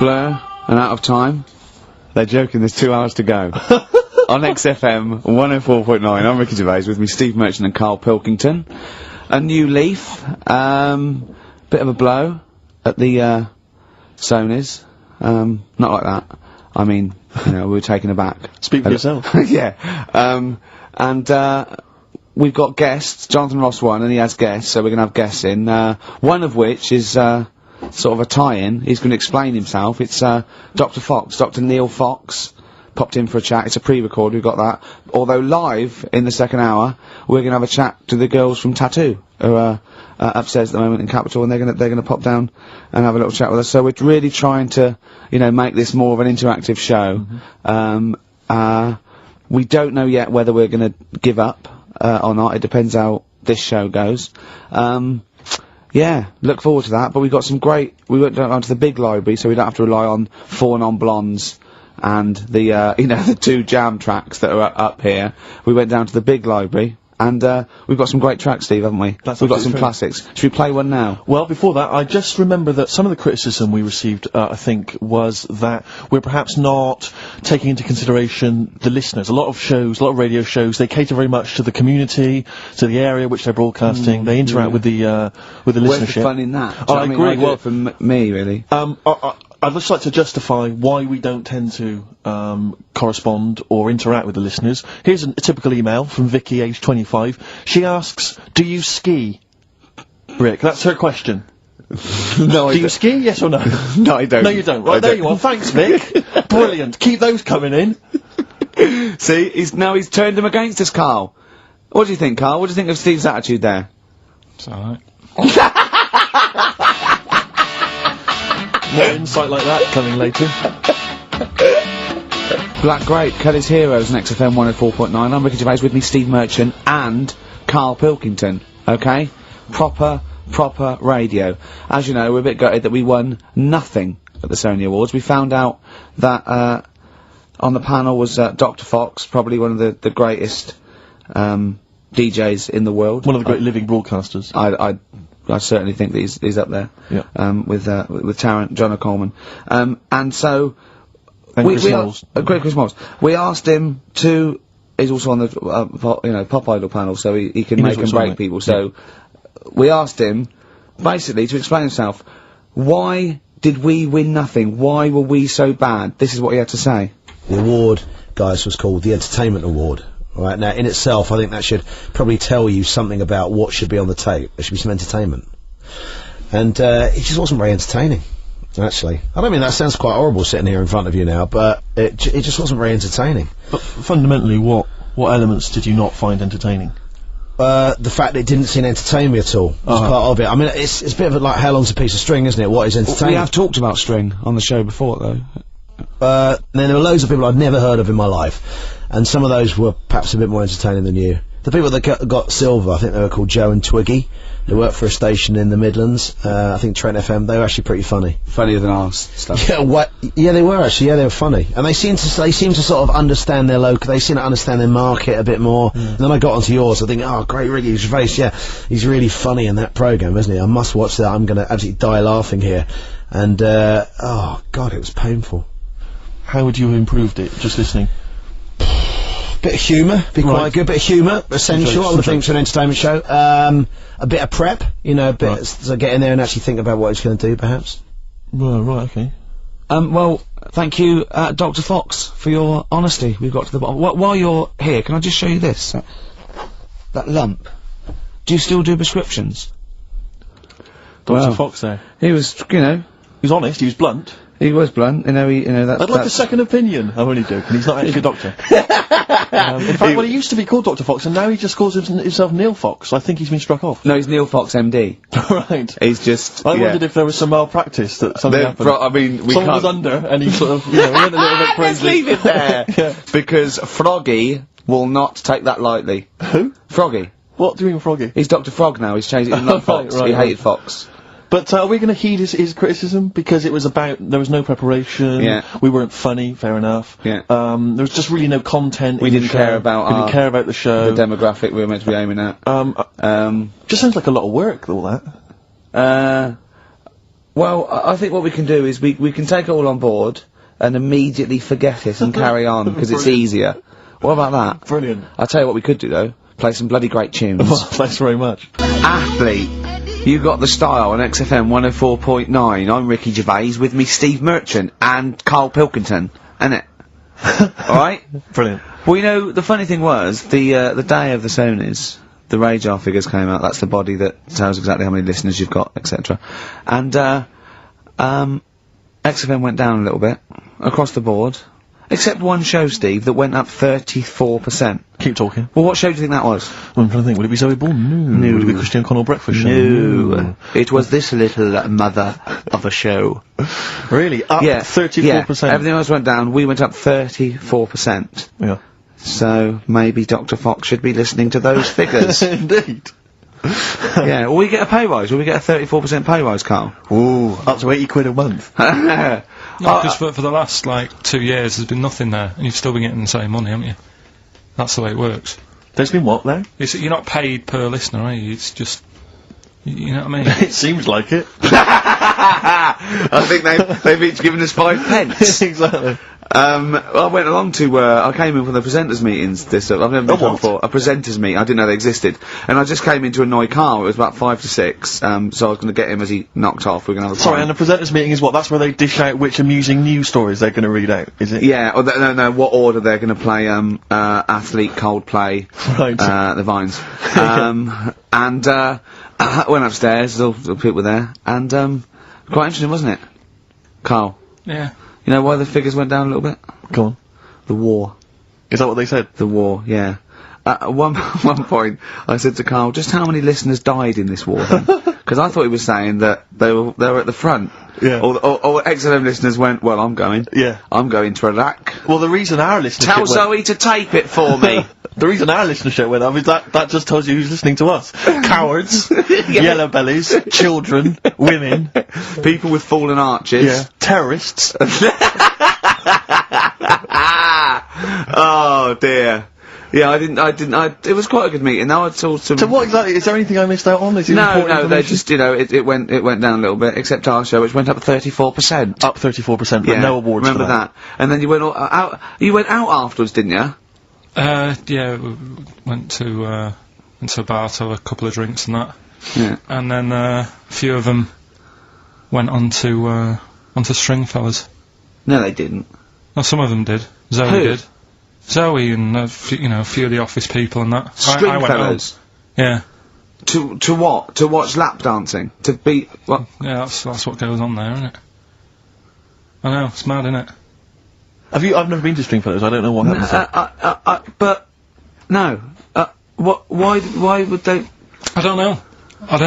Blur and Out of Time. They're joking, there's 2 hours to go. On XFM 104.9, I'm Ricky Gervais, with me Steve Merchant and Karl Pilkington. A new leaf, bit of a blow at the Sonys. Not like that. I mean, you know, we were taken aback. Speak for yourself. Yeah. We've got guests. Jonathan Ross won, and he has guests, so we're going to have guests in. One of which is sort of a tie-in. He's going to explain himself. It's Dr. Fox, Dr. Neil Fox, popped in for a chat. It's a pre-record, we've got that. Although live, in the second hour, we're going to have a chat to the girls from Tattoo, who are upstairs at the moment in Capitol, and they're going to pop down and have a little chat with us. So we're really trying to, you know, make this more of an interactive show. We don't know yet whether we're going to give up or not. It depends how this show goes. Yeah, look forward to that. But we've got some great. We went down to the big library, so we don't have to rely on 4 non-blondes and the you know, the 2 jam tracks that are up here. We went down to the big library. And, we've got some great tracks, Steve, haven't we? We've got some classics. Should we play one now? Well, before that, I just remember that some of the criticism we received, I think, was that we're perhaps not taking into consideration the listeners. A lot of shows, a lot of radio shows, they cater very much to the community, to the area which they're broadcasting. They interact with the listenership. Where's the fun in that? I agree. Well, for me, really. I'd just like to justify why we don't tend to correspond or interact with the listeners. Here's a typical email from Vicky, age 25. She asks, do you ski? Rick, that's her question. No, I do you ski, yes or no? No, I don't. No, you don't. Right, there you are. Thanks, Vic. Brilliant. Keep those coming in. See, he's turned him against us, Karl. What do you think, Karl? What do you think of Steve's attitude there? It's alright. More insight like that coming later. Black Grape, Kelly's Heroes, next FM 104.9. I'm Ricky Gervais, with me Steve Merchant and Karl Pilkington. Okay? Proper radio. As you know, we're a bit gutted that we won nothing at the Sony Awards. We found out that, on the panel was, Dr. Fox, probably one of the greatest, DJs in the world. One of the great living broadcasters. I certainly think that he's up there. Yeah. With Tarrant, John O'Coleman. And so, and Chris Moles. Great Chris Moles. We asked him to, he's also on the, Pop Idol panel, so he can make and break people. So, we asked him, basically, to explain himself, why did we win nothing? Why were we so bad? This is what he had to say. The award, guys, was called the Entertainment Award. Right, now, in itself, I think that should probably tell you something about what should be on the tape. There should be some entertainment. And, it just wasn't very entertaining, actually. I don't mean that sounds quite horrible sitting here in front of you now, but it just wasn't very entertaining. But fundamentally, what elements did you not find entertaining? The fact that it didn't seem entertain me at all was part of it. I mean, it's a bit of like, how long's a piece of string, isn't it? What is entertaining? We have talked about string on the show before, though. Then there were loads of people I'd never heard of in my life, and some of those were perhaps a bit more entertaining than you. The people that got silver, I think they were called Joe and Twiggy. They worked for a station in the Midlands, I think Trent FM. They were actually pretty funny. Funnier than ours stuff. Yeah, yeah, they were actually. Yeah, they were funny, and they seem to sort of understand their local. They seem to understand their market a bit more. And then I got onto yours. I think, oh, great, Ricky Gervais. Yeah, he's really funny in that program, isn't he? I must watch that. I'm gonna absolutely die laughing here. And oh God, it was painful. How would you have improved it, just listening? Bit of humour, be quite good. Bit of humour, essential, I would think, to an entertainment show. A bit of prep, you know, a bit so get in there and actually think about what he's going to do, perhaps. Well, right, okay. Well, thank you, Dr. Fox, for your honesty. We've got to the bottom. While you're here, can I just show you this? That lump. Do you still do prescriptions? Dr. Fox there. He was, you know... He was honest, he was blunt. He was blunt, you know, that's... I'd like a second opinion. I'm only joking, he's not actually a doctor. In fact, well, he used to be called Dr. Fox, and now he just calls himself Neil Fox. I think he's been struck off. No, he's Neil Fox, MD. Right. He's just... I wondered if there was some malpractice, that something happened. I mean, we Someone was under, and he sort of, you know, went a little bit crazy. Let's leave it there! Yeah. Because Froggy will not take that lightly. Who? Froggy. What do you mean Froggy? He's Dr. Frog now, he's changed it to not Fox. He hated Fox. But are we going to heed his criticism? Because it was there was no preparation, we weren't funny, fair enough. Yeah. There was just really no content We in didn't the show. care about We didn't care about the show. the demographic we were meant to be aiming at. Just sounds like a lot of work, all that. Well, I think what we can do is we can take it all on board and immediately forget it and carry on, because it's easier. What about that? Brilliant. I'll tell you what we could do, though. Play some bloody great tunes. Well, thanks very much. Athlete, you got the style on XFM 104.9. I'm Ricky Gervais, with me Steve Merchant and Karl Pilkington, innit? Alright? Brilliant. Well, you know, the funny thing was, the day of the Sonys, the radar figures came out. That's the body that tells exactly how many listeners you've got, etc. And, XFM went down a little bit, across the board. Except one show, Steve, that went up 34%. Keep talking. Well, what show do you think that was? I'm trying to think. Would it be Zoe Bourne? No. Would it be Christian Connell Breakfast Show? No. It was this little mother of a show. Really? Up 34%? Yeah. Everything else went down. We went up 34%. Yeah. So, maybe Dr. Fox should be listening to those figures. Indeed. Yeah. Will we get a pay rise? Will we get a 34% pay rise, Karl? Ooh, up to 80 quid a month. No, because for the last, 2 years there's been nothing there, and you've still been getting the same money, haven't you? That's the way it works. There's been what, there? You're not paid per listener, are you? It's just... You know what I mean? It seems like it. I think they've each given us 5 pence. Exactly. I went along to, I came in for the presenters meetings I've never been to one before, a presenters meeting, I didn't know they existed, and I just came in to annoy Karl. It was about 5 to 6, so I was gonna get him as he knocked off. We're gonna have a Sorry, pint. and the presenters meeting is what? That's where they dish out which amusing news stories they're gonna read out, is it? Yeah, or no, what order they're gonna play, Athlete, Coldplay, Right. the Vines. And, I went upstairs, all the people were there, and, quite interesting, wasn't it? Karl? Yeah. You know why the figures went down a little bit? Go on. The war. Is that what they said? The war, yeah. At one point, I said to Karl, just how many listeners died in this war then? Because I thought he was saying that they were at the front. Yeah. Or XFM listeners went, well, I'm going. Yeah. I'm going to Iraq. Well, the reason our listenership Tell went... Zoe to tape it for me. The reason our listenership went up is that just tells you who's listening to us. Cowards, yellow bellies, children, women, People with fallen arches. terrorists. Oh dear. Yeah, it was quite a good meeting. Now I saw some... So what exactly, is there anything I missed out on? Is it important No, they information? just, it went down a little bit, except our show, which went up 34%. Up 34%, but no awards remember for that. And then you went out afterwards, didn't you? Yeah, we went to a bar to have a couple of drinks and that. Yeah. And then, a few of them went onto Stringfellas. No, they didn't. No, some of them did. Zoe Who? did. Zoe and, a few of the office people and that. I went home. Stringfellas? Yeah. To what? To watch lap dancing? To be... What? Yeah, that's what goes on there, isn't it? I know, it's mad, isn't it? I've never been to Stringfellows, I don't know what happens there. But... No. Why would they... I don't know. I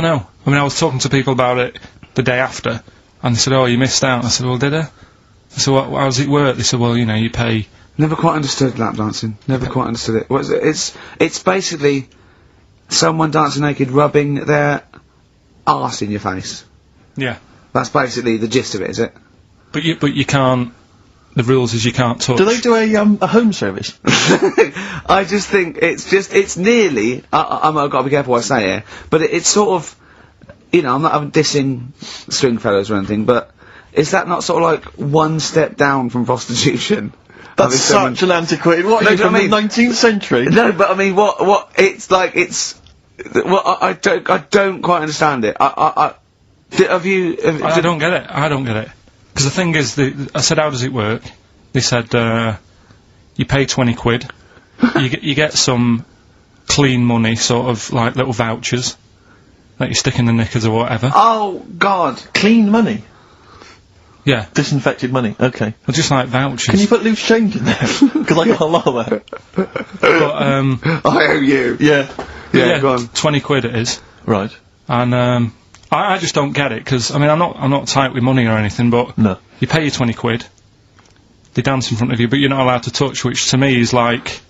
mean, I was talking to people about it the day after, and they said, oh, you missed out. I said, well, did I? I said, well, how does it work? They said, well, you pay... Never quite understood lap dancing. Never quite understood it. It's basically someone dancing naked rubbing their arse in your face. Yeah. That's basically the gist of it, is it? But you can't... The rules is you can't touch. Do they do a home service? I just think it's nearly, I've got to be careful what I say here, but it's sort of, I'm not dissing Stringfellows or anything, but is that not sort of like one step down from prostitution? That's such an antiquated... What are you, from the 19th century? No, but I mean, what, it's like, I don't quite understand it. I don't get it. I don't get it. Because the thing is, I said, how does it work? They said, you pay 20 quid, you get some clean money, sort of like little vouchers that you stick in the knickers or whatever. Oh, God. Clean money? Yeah. Disinfected money, okay. Well, just like vouchers. Can you put loose change in there? Because I got a lot of that. But, I owe you. Yeah. Yeah, go on. 20 quid it is. Right. And, I just don't get it, because, I mean, I'm not tight with money or anything, but... No. You pay your 20 quid, they dance in front of you, but you're not allowed to touch, which to me is like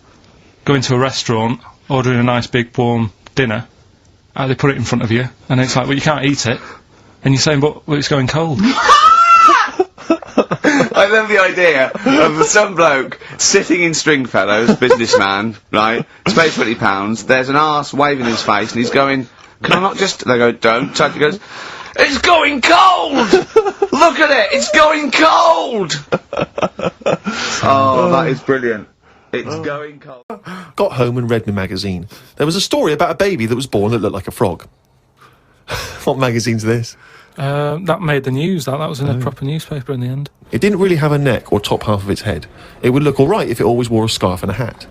going to a restaurant, ordering a nice big warm dinner, they put it in front of you, and it's like, well, you can't eat it, and you're saying, but well, it's going cold. I love the idea of some bloke sitting in Stringfellows, businessman, right, pays £20, there's an arse waving in his face, and he's going, can I not just... They go, don't touch. He goes, It's going cold! Look at it! It's going cold! Oh, that is brilliant. It's going cold. Got home and read my magazine. There was a story about a baby that was born that looked like a frog. What magazine's this? That made the news. That was in a proper newspaper in the end. It didn't really have a neck or top half of its head. It would look alright if it always wore a scarf and a hat.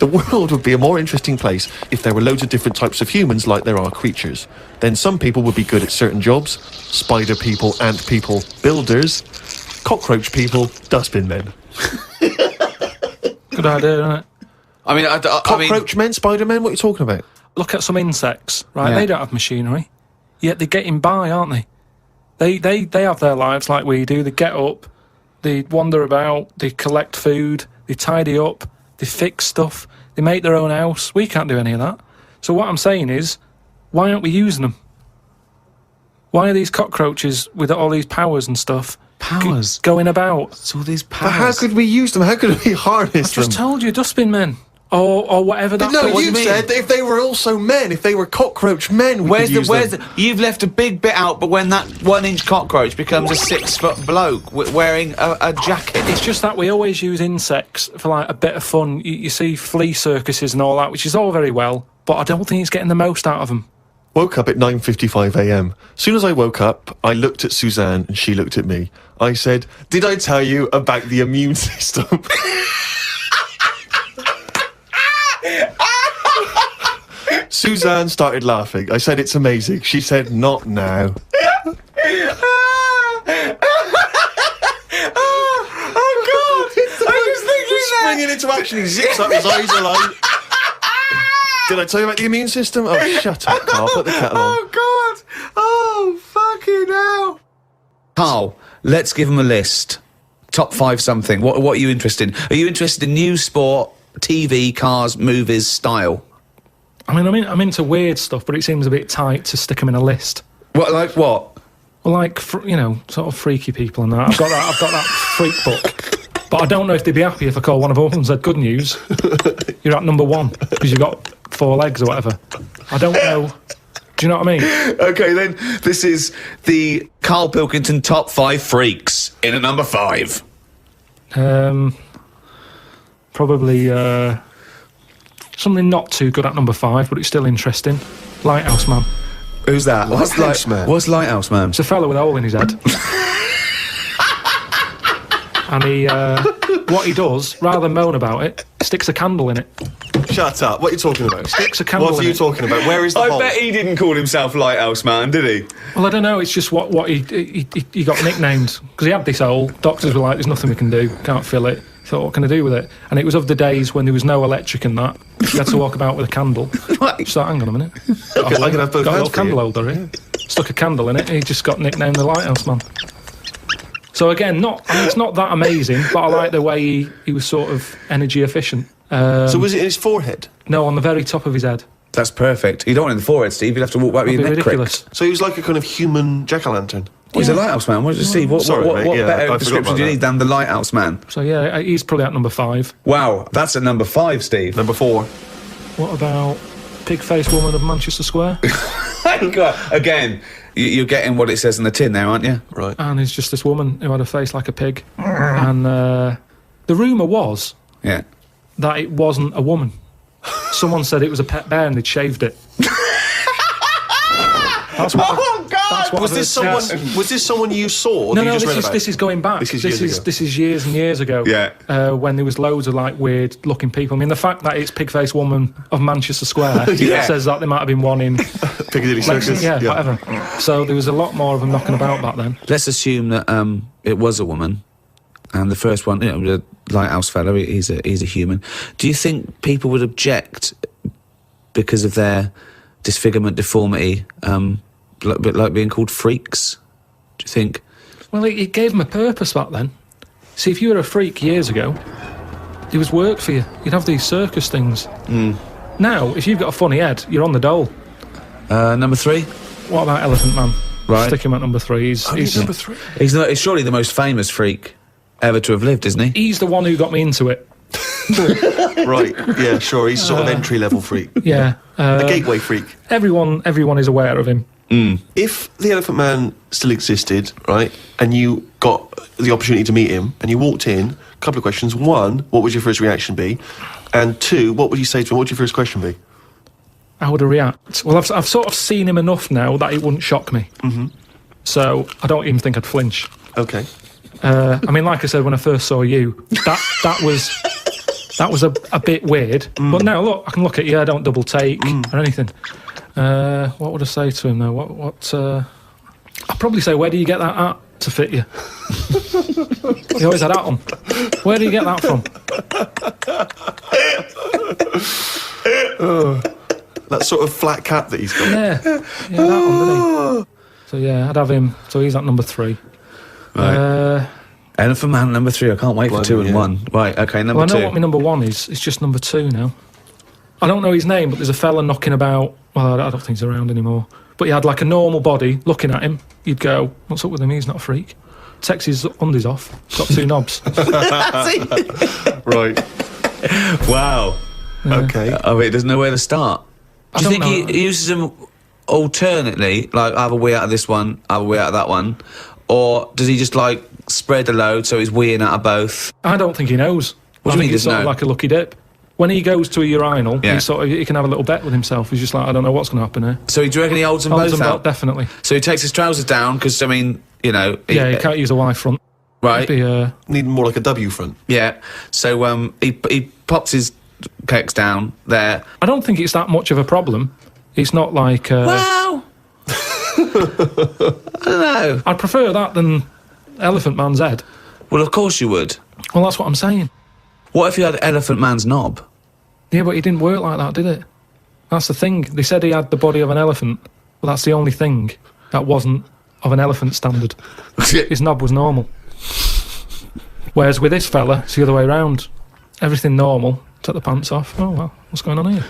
The world would be a more interesting place if there were loads of different types of humans like there are creatures. Then some people would be good at certain jobs. Spider people, ant people, builders, cockroach people, dustbin men. Good idea, isn't it? I mean, Cockroach men, spider men, what are you talking about? Look at some insects, right? Yeah. They don't have machinery, yet they're getting by, aren't they? They have their lives like we do. They get up, they wander about, they collect food, they tidy up, they fix stuff, they make their own house. We can't do any of that. So what I'm saying is, why aren't we using them? Why are these cockroaches with all these powers and stuff powers going about? It's all these But how powers. could we use them? How could we harness I've just them? told you, dustbin men. Or whatever that No, what you do mean? said that if they were also men, if they were cockroach men, we could use them. You've left a big bit out, but when that 1-inch cockroach becomes a 6-foot bloke wearing a jacket. It's just that we always use insects for like a bit of fun. You see flea circuses and all that, which is all very well, but I don't think it's getting the most out of them. Woke up at 9:55 a.m. Soon as I woke up, I looked at Suzanne and she looked at me. I said, "Did I tell you about the immune system?" Suzanne started laughing. I said, "It's amazing." She said, "Not now." Oh God! I was thinking Springing into action, he zips up, his eyes are like... Did I tell you about the immune system? Oh, shut up, Carl. Put the kettle on. Oh God! Oh fucking hell! Carl, let's give him a list. Top 5 something. What are you interested in? Are you interested in news, sport, TV, cars, movies, style? I mean, I'm into weird stuff, but it seems a bit tight to stick them in a list. What, like what? Well, like, you know, sort of freaky people and that. I've got that freak book. But I don't know if they'd be happy if I called one of them and said, "Good news, you're at number 1, because you've got 4 legs or whatever." I don't know. Do you know what I mean? Okay, then, this is the Carl Pilkington Top 5 Freaks in at number 5. Probably, something not too good at number 5, but it's still interesting. Lighthouse Man. Who's that? Lighthouse Man? What's Lighthouse Man? It's a fella with a hole in his head. And he, what he does, rather than moan about it, sticks a candle in it. Shut up. What are you talking about? Sticks a candle What are in you it. talking about? Where is the hole? I bet he didn't call himself Lighthouse Man, did he? Well, I don't know, it's just what he got nicknamed. Because he had this hole, doctors were like, "There's nothing we can do, can't fill it." He thought, what can I do with it? And it was of the days when there was no electric and that. You had to walk about with a candle. Right. So hang on a minute. I can have both Got a hands little for candle you. holder here. Stuck a candle in it, and he just got nicknamed the Lighthouse Man. So again, it's not that amazing, but I like the way he was sort of energy efficient. So was it in his forehead? No, on the very top of his head. That's perfect. You don't want it in the forehead, Steve. You'd have to walk back with That'd your be neck ridiculous. So he was like a kind of human jack-o'-lantern. He's a Lighthouse Man. What did you see? What Sorry, mate, yeah, I better forgot description about do you that. need than the Lighthouse Man? So yeah, he's probably at number 5. Wow, that's at number 5, Steve. Number 4. What about Pig-Faced Woman of Manchester Square? Again, you're getting what it says in the tin there, aren't you? Right. And it's just this woman who had a face like a pig. And the rumour was Yeah. that it wasn't a woman. Someone said it was a pet bear and they'd shaved it. That's what that's what Was I've this heard. someone? Yes. Was this someone you saw? Or No, you no, just read about this is going back. This is years ago. This is years and years ago. Yeah. When there was loads of like weird looking people. I mean, the fact that it's Pig-Faced Woman of Manchester Square Yeah. says that there might have been one in Piccadilly Circus? Lexington, whatever. So there was a lot more of them knocking about back then. Let's assume that it was a woman, and the first one, the Lighthouse fellow, he's a human. Do you think people would object because of their disfigurement, deformity, a bit like being called freaks? Do you think? Well, it gave them a purpose back then. See, if you were a freak years ago, there was work for you. You'd have these circus things. Now, if you've got a funny head, you're on the dole. Number 3? What about Elephant Man? Right. Stick him at number 3. He's Number 3. He's surely the most famous freak ever to have lived, isn't he? He's the one who got me into it. Right. Yeah, sure. He's sort of entry-level freak. Yeah. A gateway freak. Everyone is aware of him. If the Elephant Man still existed, right, and you got the opportunity to meet him, and you walked in, a couple of questions. One, what would your first reaction be? And two, what would you say to him? What would your first question be? How would I react? Well, I've sort of seen him enough now that it wouldn't shock me. So I don't even think I'd flinch. Okay. I mean, like I said, when I first saw you, that was a bit weird. But now, look, I can look at you, I don't double take or anything. What would I say to him, though? I'd probably say, where do you get that hat to fit you? You always had that on. Where do you get that from? That sort of flat cap that he's got. Yeah, that one, didn't he? So, yeah, I'd have him. So he's at number 3. Right. Elephant Man number 3. I can't wait for 2 and 1. Right, okay, number 2. Well, I know what my number 1 is. It's just number 2 now. I don't know his name, but there's a fella knocking about. Well, I don't think he's around anymore. But he had like a normal body. Looking at him, you'd go, "What's up with him? He's not a freak." Takes his undies off. Got 2 knobs. Right. Wow. Okay. Oh, wait, there's nowhere to start. Do you think he uses them alternately, like have a wee out of this one, have a wee out of that one, or does he just like spread the load so he's weeing out of both? I don't think he knows. What do you mean he it's doesn't sort of know? like a lucky dip. When he goes to a urinal, Yeah. he can have a little bet with himself. He's just like, I don't know what's going to happen here. So do you reckon he holds them both out? Definitely. So he takes his trousers down because I mean, you know. He can't use a Y front. Right. It'd be, Need more like a W front. Yeah. So he pops his pecs down there. I don't think it's that much of a problem. It's not like. Wow. I don't know. I'd prefer that than Elephant Man's head. Well, of course you would. Well, that's what I'm saying. What if you had Elephant Man's knob? Yeah, but it didn't work like that, did it? That's the thing. They said he had the body of an elephant, but that's the only thing that wasn't of an elephant standard. His knob was normal. Whereas with this fella, it's the other way round. Everything normal. Take the pants off. Oh, well, what's going on here?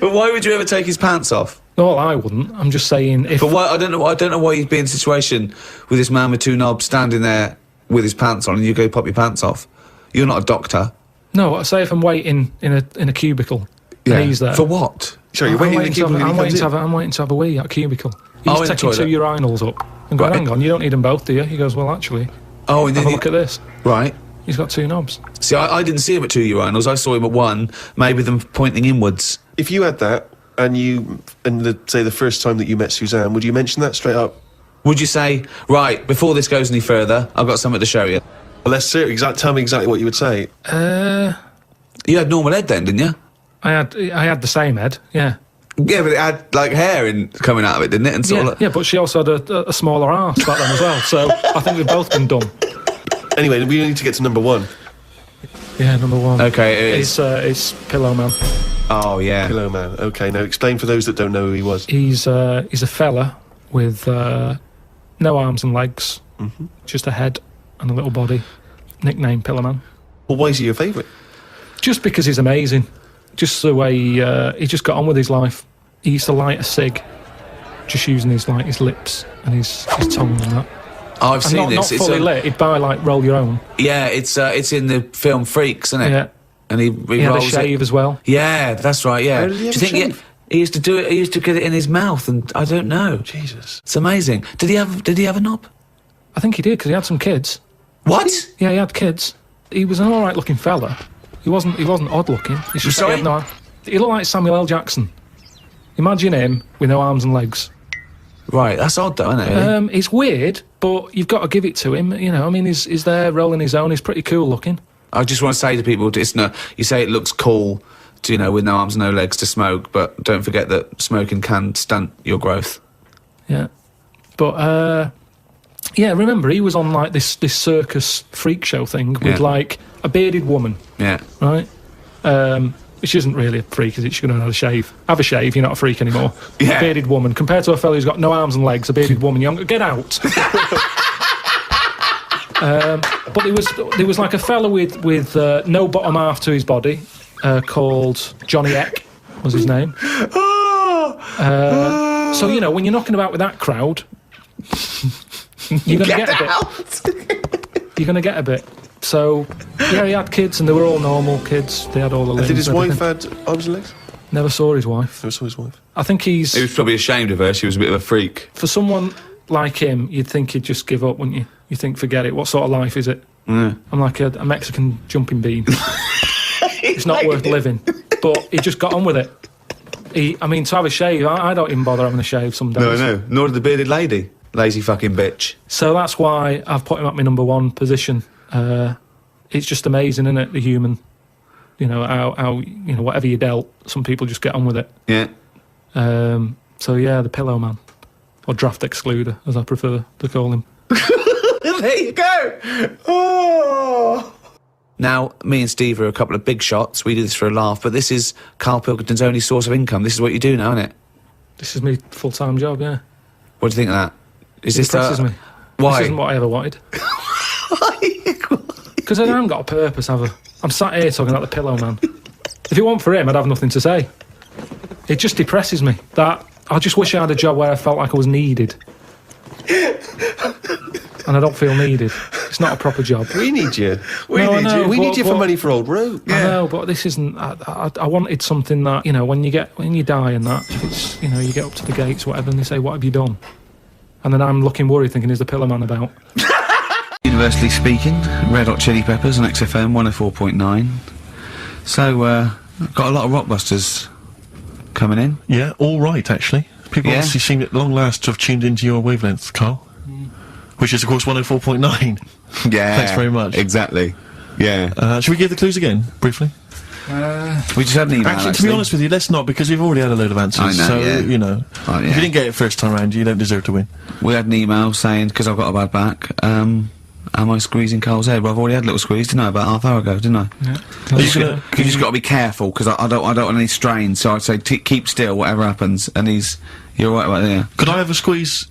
But why would you ever take his pants off? No, I wouldn't. I'm just saying if... But why? I don't know why you'd be in a situation with this man with 2 knobs standing there with his pants on and you go pop your pants off. You're not a doctor. No, say if I'm waiting in a cubicle and he's there. For what? Sorry, you're waiting in the cubicle and he comes in? I'm waiting to have a wee at a cubicle. He's Oh, in the taking 2 toilet. urinals up and going, Right. hang on, you don't need them both, do you? He goes, well, actually, Oh, and have then a look at this. Right. He's got 2 knobs. See, I didn't see him at 2 urinals. I saw him at 1, maybe them pointing inwards. If you had that, and say the first time that you met Suzanne, would you mention that straight up? Would you say, right, before this goes any further, I've got something to show you? Well, let's see. Tell me exactly what you would say. You had normal head then, didn't you? I had the same head, yeah. Yeah, but it had, like, hair coming out of it, didn't it? And sort of like... Yeah, but she also had a smaller arse back then as well, so I think we've both been dumb. Anyway, we need to get to number 1. Yeah, number 1. Okay, it is. It's Pillow Man. Oh, yeah. Pillow Man. Okay, now explain for those that don't know who he was. He's a fella with no arms and legs, just a head and a little body. Nickname Pillow Man. Well, why is he your favourite? Just because he's amazing. Just the way he just got on with his life. He used to light a cig, just using his lips and his tongue and that. Oh, I've And seen not this. fully It's lit. He'd buy like Roll Your Own. yeah, it's in the film Freaks, isn't it? Yeah. And he He had a rolls shave it. as well. Yeah, that's right. Yeah. How did he Do have you a think shave? he used to do it? He used to get it in his mouth, and I don't know. Jesus. It's amazing. Did he have a knob? I think he did because he had some kids. What? Yeah, he had kids. He was an all right looking fella. He wasn't odd looking. It's just that Sorry? he looked like Samuel L. Jackson. Imagine him with no arms and legs. Right, that's odd though, isn't it? Really? It's weird, but you've got to give it to him. You know, I mean, he's there rolling his own. He's pretty cool looking. I just want to say to people, you say it looks cool, with no arms, no legs to smoke, but don't forget that smoking can stunt your growth. Yeah, but yeah, remember he was on like this circus freak show thing with Yeah. like a bearded woman, Yeah. right? Which isn't really a freak, is it? She could have had a shave. Have a shave, you're not a freak anymore. Yeah. A bearded woman compared to a fella who's got no arms and legs. A bearded woman, get out. But there was like a fella with no bottom half to his body, called Johnny Eck was his name. So you know when you're knocking about with that crowd, you're gonna get a bit. You're gonna get a bit. So yeah, he had kids and they were all normal kids. They had all the limbs. Did his and wife everything. had arms and legs? Never saw his wife. Never saw his wife. I think he's... He was probably ashamed of her. She was a bit of a freak. For someone like him, you'd think he'd just give up, wouldn't you? You think, forget it. What sort of life is it? Yeah. I'm like a Mexican jumping bean. It's not worth living. But he just got on with it. I mean, to have a shave, I don't even bother having a shave some days. No. Nor did the bearded lady. Lazy fucking bitch. So that's why I've put him at my number 1 position. It's just amazing, isn't it? The human, how whatever you dealt, some people just get on with it. Yeah. So yeah, the Pillow Man, or Draft Excluder, as I prefer to call him. There you go. Oh. Now, me and Steve are a couple of big shots. We do this for a laugh, but this is Karl Pilkington's only source of income. This is what you do now, isn't it? This is my full-time job. Yeah. What do you think of that? Is It depresses me. Why? This isn't what I ever wanted. Because I haven't got a purpose, have I? I'm sat here talking about the Pillow Man. If it weren't for him, I'd have nothing to say. It just depresses me. That I just wish I had a job where I felt like I was needed. And I don't feel needed. It's not a proper job. We need you. We need you for money for old rope. I know, but this isn't. I wanted something that, when you die and that, it's, you get up to the gates, whatever, and they say, "What have you done?" And then I'm looking worried, thinking, "Is the Pillow Man about?" Universally speaking, Red Hot Chili Peppers on XFM 104.9. So, got a lot of rockbusters coming in. Yeah, all right, actually. People obviously seem at long last to have tuned into your wavelength, Karl. Which is, of course, 104.9. Yeah. Thanks very much. Exactly. Yeah. Should we give the clues again, briefly? We just had an email, Actually, to be honest with you, let's not, because we've already had a load of answers. I know, so, yeah. Oh, yeah. If you didn't get it first time round, you don't deserve to win. We had an email saying, because I've got a bad back, am I squeezing Karl's head? Well, I've already had a little squeeze, didn't I, about half hour ago, didn't I? Yeah. You just got to be careful, because I don't want any strain, so I'd say keep still, whatever happens, and you're right about there. Could I have a squeeze,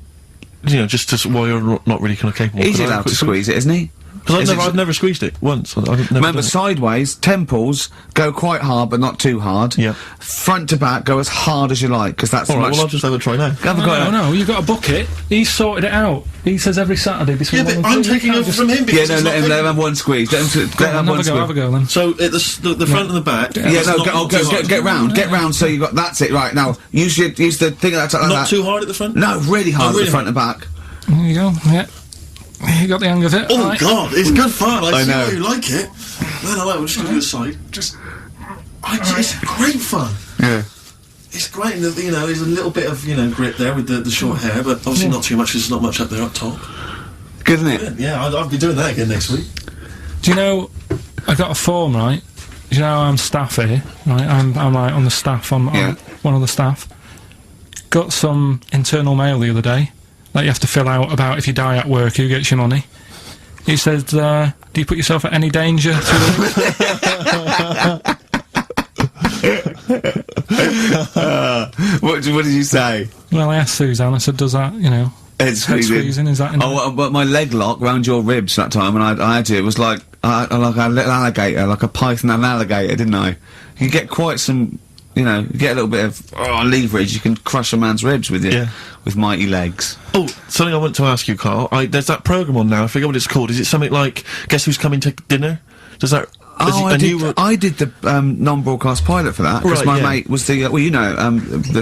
just while you're not really kind of capable? He's allowed to squeeze it, isn't he? Because I've never squeezed it once. Remember, sideways, temples, go quite hard, but not too hard. Yeah. Front to back, go as hard as you like, because that's all right, well, I'll just have a try now. No, you've got a bucket. He's sorted it out. He says every Saturday between 1 and 2. I'm taking over from him because let him have one squeeze. Let him have a go then. So, at the front and the back... Get round, so you got... That's it, right, now, use the thing like that. Not too hard at the front? No, really hard at the front and back. There you go, yeah. You got the hang of it. Oh, right. God, it's good fun. I see know. why you like it. No, we'll just go to the side. It's great fun. Yeah. It's great, there's a little bit of, grip there with the short hair, but obviously not too much, because there's not much up there up top. Good, isn't it? Yeah, I'll be doing that again next week. Do you know, I got a form, right? Do you know I'm staff here, right? I'm like on the staff, I'm one of the staff. Got some internal mail the other day that you have to fill out about if you die at work, who gets your money. He said, do you put yourself at any danger through the What did you say? Well, I asked Suzanne, I said, does that, Head squeezing, is that in but my leg lock round your ribs that time when I had you, it was like a little alligator, like a python and an alligator, didn't I? You get quite some, you get a little bit of leverage, you can crush a man's ribs with with mighty legs. Oh, something I want to ask you, Karl. There's that programme on now, I forget what it's called. Is it something like, Guess Who's Coming to Dinner? Does that... I did the non-broadcast pilot for that, because my mate was the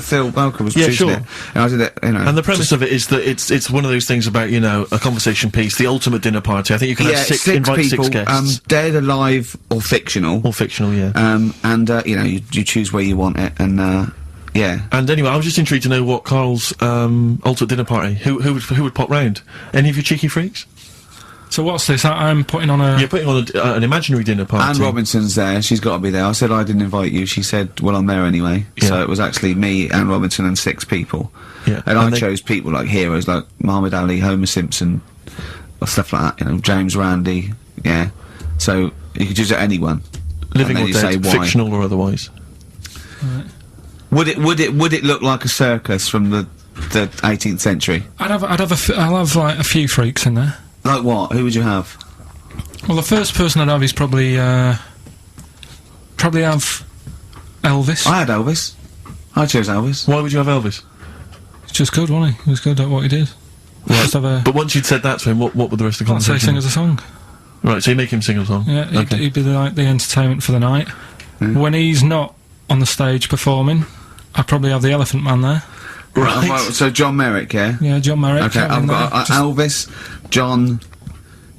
Phil Belker was producing it, and I did it, And the premise of it is that it's one of those things about, a conversation piece, the ultimate dinner party. I think you can have invite people, 6 guests. Dead, alive, or fictional. And, you choose where you want it, and, And anyway, I was just intrigued to know what Karl's, ultimate dinner party, who would pop round? Any of you cheeky freaks? So what's this? I'm putting on a... You're putting on an imaginary dinner party. Anne Robinson's there, she's got to be there. I said I didn't invite you, she said, well, I'm there anyway. Yeah. So it was actually me, Anne Robinson, and 6 people. Yeah. And I chose people like heroes, like Muhammad Ali, Homer Simpson, or stuff like that, James Randi, So you could choose anyone. Living or dead, fictional or otherwise. Right. Would it look like a circus from the 18th century? I'll have like a few freaks in there. Like what? Who would you have? Well, the first person I'd have is probably have Elvis. I had Elvis. I chose Elvis. Why would you have Elvis? He's just good, wasn't he? He was good at what he did. But once you'd said that to him, what would the rest of the I'd say conversation sing us a song. Right, so you make him sing a song? Yeah, he'd be the entertainment for the night. Mm. When he's not on the stage performing, I'd probably have the Elephant Man there. Right. So John Merrick, yeah? Yeah, John Merrick. Okay, I've got Elvis, John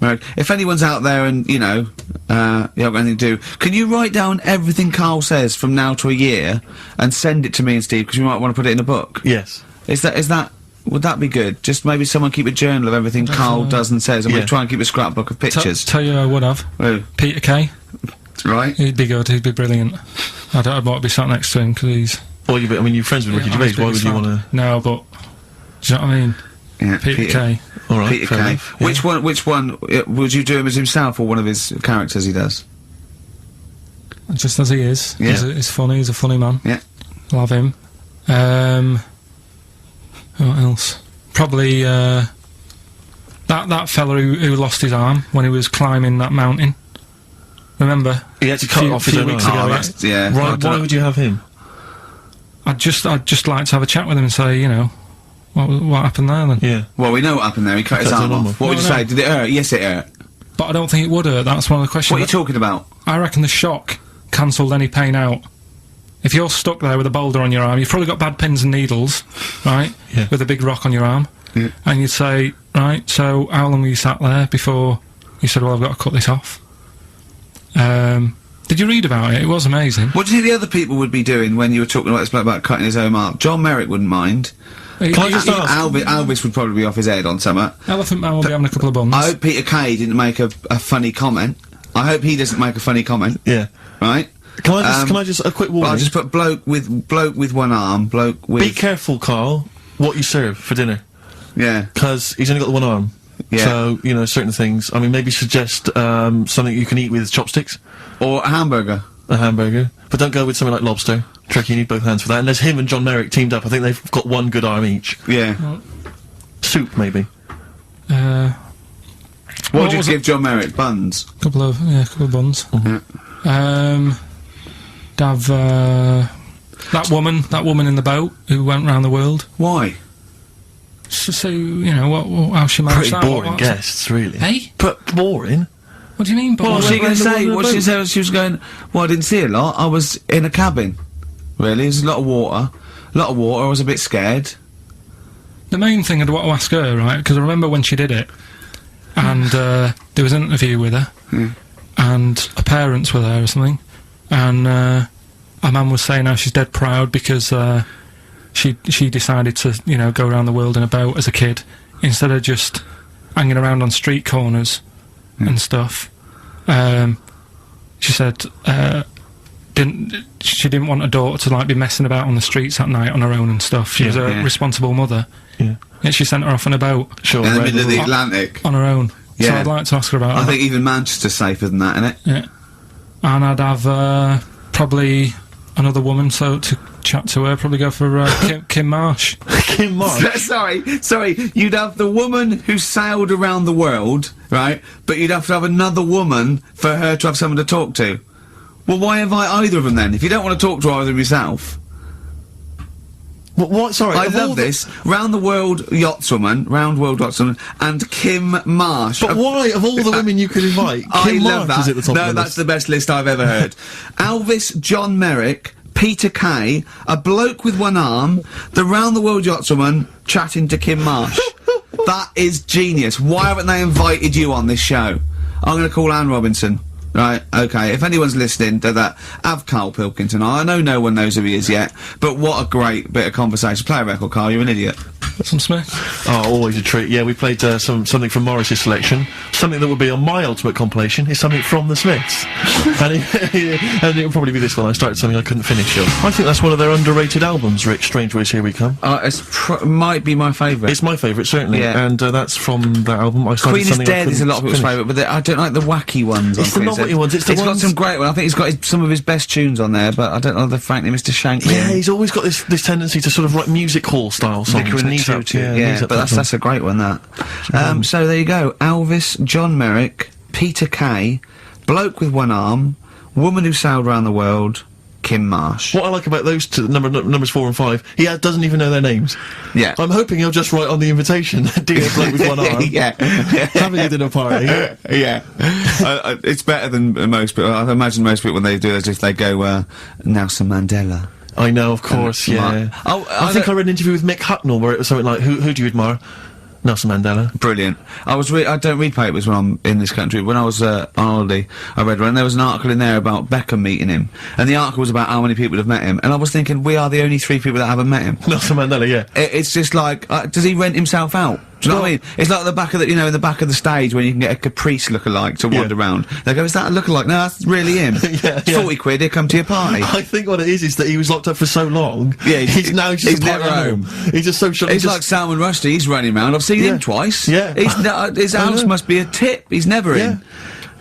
Merrick. If anyone's out there and, you know, you haven't got anything to do, can you write down everything Karl says from now to a year and send it to me and Steve, because we might want to put it in a book? Yes. Would that be good? Just maybe someone keep a journal of everything Karl does and says, and we'll try and keep a scrapbook of pictures. Tell you who I would have. Who? Peter Kay. Right. He'd be good, he'd be brilliant. I'd want to be sat next to him, because he's... Well, you're friends with Ricky Gervais, why would you want to... No, but... Do you know what I mean? Yeah, Peter Kay. Alright, Peter fair Kay. enough, yeah. Which one, would you do him as himself or one of his characters he does? Just as he is. Yeah. He's funny, he's a funny man. Yeah. Love him. What else? Probably, that fella who lost his arm when he was climbing that mountain. Remember? He had to cut off his few own weeks arm. ago. That's, yeah. Right, why would you have him? I'd just like to have a chat with him and say, you know, what happened there then? Yeah. Well, we know what happened there. He cut his Cut his arm arm off. off. What would No, you no. say? Did it hurt? Yes, it hurt. But I don't think it would hurt. That's one of the questions. What are you talking about? I reckon the shock cancelled any pain out. If you're stuck there with a boulder on your arm, you've probably got bad pins and needles, right? Yeah. With a big rock on your arm. Yeah. And you'd say, right, so how long were you sat there before you said, well, I've got to cut this off? Did you read about it? It was amazing. What do you think the other people would be doing when you were talking about this bloke about cutting his own arm? John Merrick wouldn't mind. Can I just ask? Elvis would probably be off his head on something. Elephant Man will be having a couple of buns. I hope Peter Kay didn't make a funny comment. I hope he doesn't make a funny comment. Yeah. Right? Can I just a quick But warning? I'll just put bloke with one arm, bloke with... Be careful, Karl, what you serve for dinner. Yeah. Because he's only got the one arm. Yeah. So, you know, certain things. I mean, maybe suggest something you can eat with chopsticks. Or a hamburger. A hamburger. But don't go with something like lobster. Tricky, you need both hands for that. And there's him and John Merrick teamed up. I think they've got one good arm each. Yeah. Soup, maybe. What would you was give John Merrick? Buns? couple of buns. Yeah. Have that woman in the boat who went round the world. Why? So you know how she managed Pretty that. boring guests, really. Hey, But boring? what do you mean? What boring? was she going to say? What What she said? She was going, well, I didn't see a lot. I was in a cabin. Really? There's a lot of water. I was a bit scared. The main thing I'd want to ask her, right? Because I remember when she did it, and there was an interview with her, and her parents were there or something, and her mum was saying how she's dead proud because she decided to, you know, go around the world in a boat as a kid instead of just hanging around on street corners and stuff. She said she didn't want her daughter to like be messing about on the streets at night on her own and stuff. She was a responsible mother. Yeah. Yet she sent her off on a boat Sure. In the right. middle of the Atlantic. on her own. So Yeah. I'd like to ask her about I that. think even Manchester's safer than that, innit? Yeah. And I'd have probably another woman so to chat to her, probably go for Kim Marsh. Kim Marsh. Sorry, you'd have the woman who sailed around the world, right? But you'd have to have another woman for her to have someone to talk to. Well, why invite either of them then? If you don't want to talk to either of them yourself. What? Sorry. I of all love the- this. Round world yachtswoman, and Kim Marsh. But why, of all the women you could invite, I Kim love Marsh that. is at the top No, of the that's list. the best list I've ever heard. Elvis, John Merrick, Peter Kay, a bloke with one arm, the round the world yachtswoman chatting to Kim Marsh. That is genius. Why haven't they invited you on this show? I'm going to call Anne Robinson. Right, okay, if anyone's listening to that, have Karl Pilkington. I know no one knows who he is yet, but what a great bit of conversation. Play a record, Karl, you're an idiot. Some Smith. Oh, always a treat. Yeah, we played something from Morris's selection. Something that would be on my ultimate compilation is something from the Smiths. and it'll probably be this one. I started something I couldn't finish. I think that's one of their underrated albums, Rick. Strange Ways, Here We Come. Might be my favourite. It's my favourite, certainly. Yeah. And that's from that album. I started Queen is something I Dead is a couldn't lot of people's finish. favourite, but I don't like the wacky ones. It's on the Queen is novelty Dead. ones, it's the got ones- some great ones. I think he's got some of his best tunes on there, but I don't know the frankly Mr. Shankly. Yeah, he's always got this tendency to sort of write music hall style songs. Vicar and the Knees Up, Tutu. Knees Yeah, Up but type song. that's a great one, that. So there you go. Elvis, John Merrick, Peter Kay, bloke with one arm, woman who sailed around the world, Kim Marsh. What I like about those two, numbers 4 and 5, he doesn't even know their names. Yeah. I'm hoping he'll just write on the invitation, dear bloke with one arm, Yeah. having a dinner party. Yeah. It's better than most people. I imagine most people when they do this, if they go, Nelson Mandela. I know, of course, yeah. I think I read an interview with Mick Hucknall where it was something like, who do you admire? Nelson Mandela. Brilliant. I don't read papers when I'm in this country. When I was on holiday, I read one, and there was an article in there about Beckham meeting him. And the article was about how many people have met him. And I was thinking, we are the only 3 people that haven't met him. Nelson Mandela, yeah. It's just like, does he rent himself out? Do you know what I mean? It's like the back of the, in the back of the stage when you can get a Caprice lookalike to wander around. They go, is that a lookalike? No, that's really him. It's 40 quid, he'll come to your party. I think what it is that he was locked up for so long. Yeah, he's now just never home. He's just so short. He's like Salman Rushdie, he's running around. I've seen him twice. Yeah. His house must be a tip. He's never in.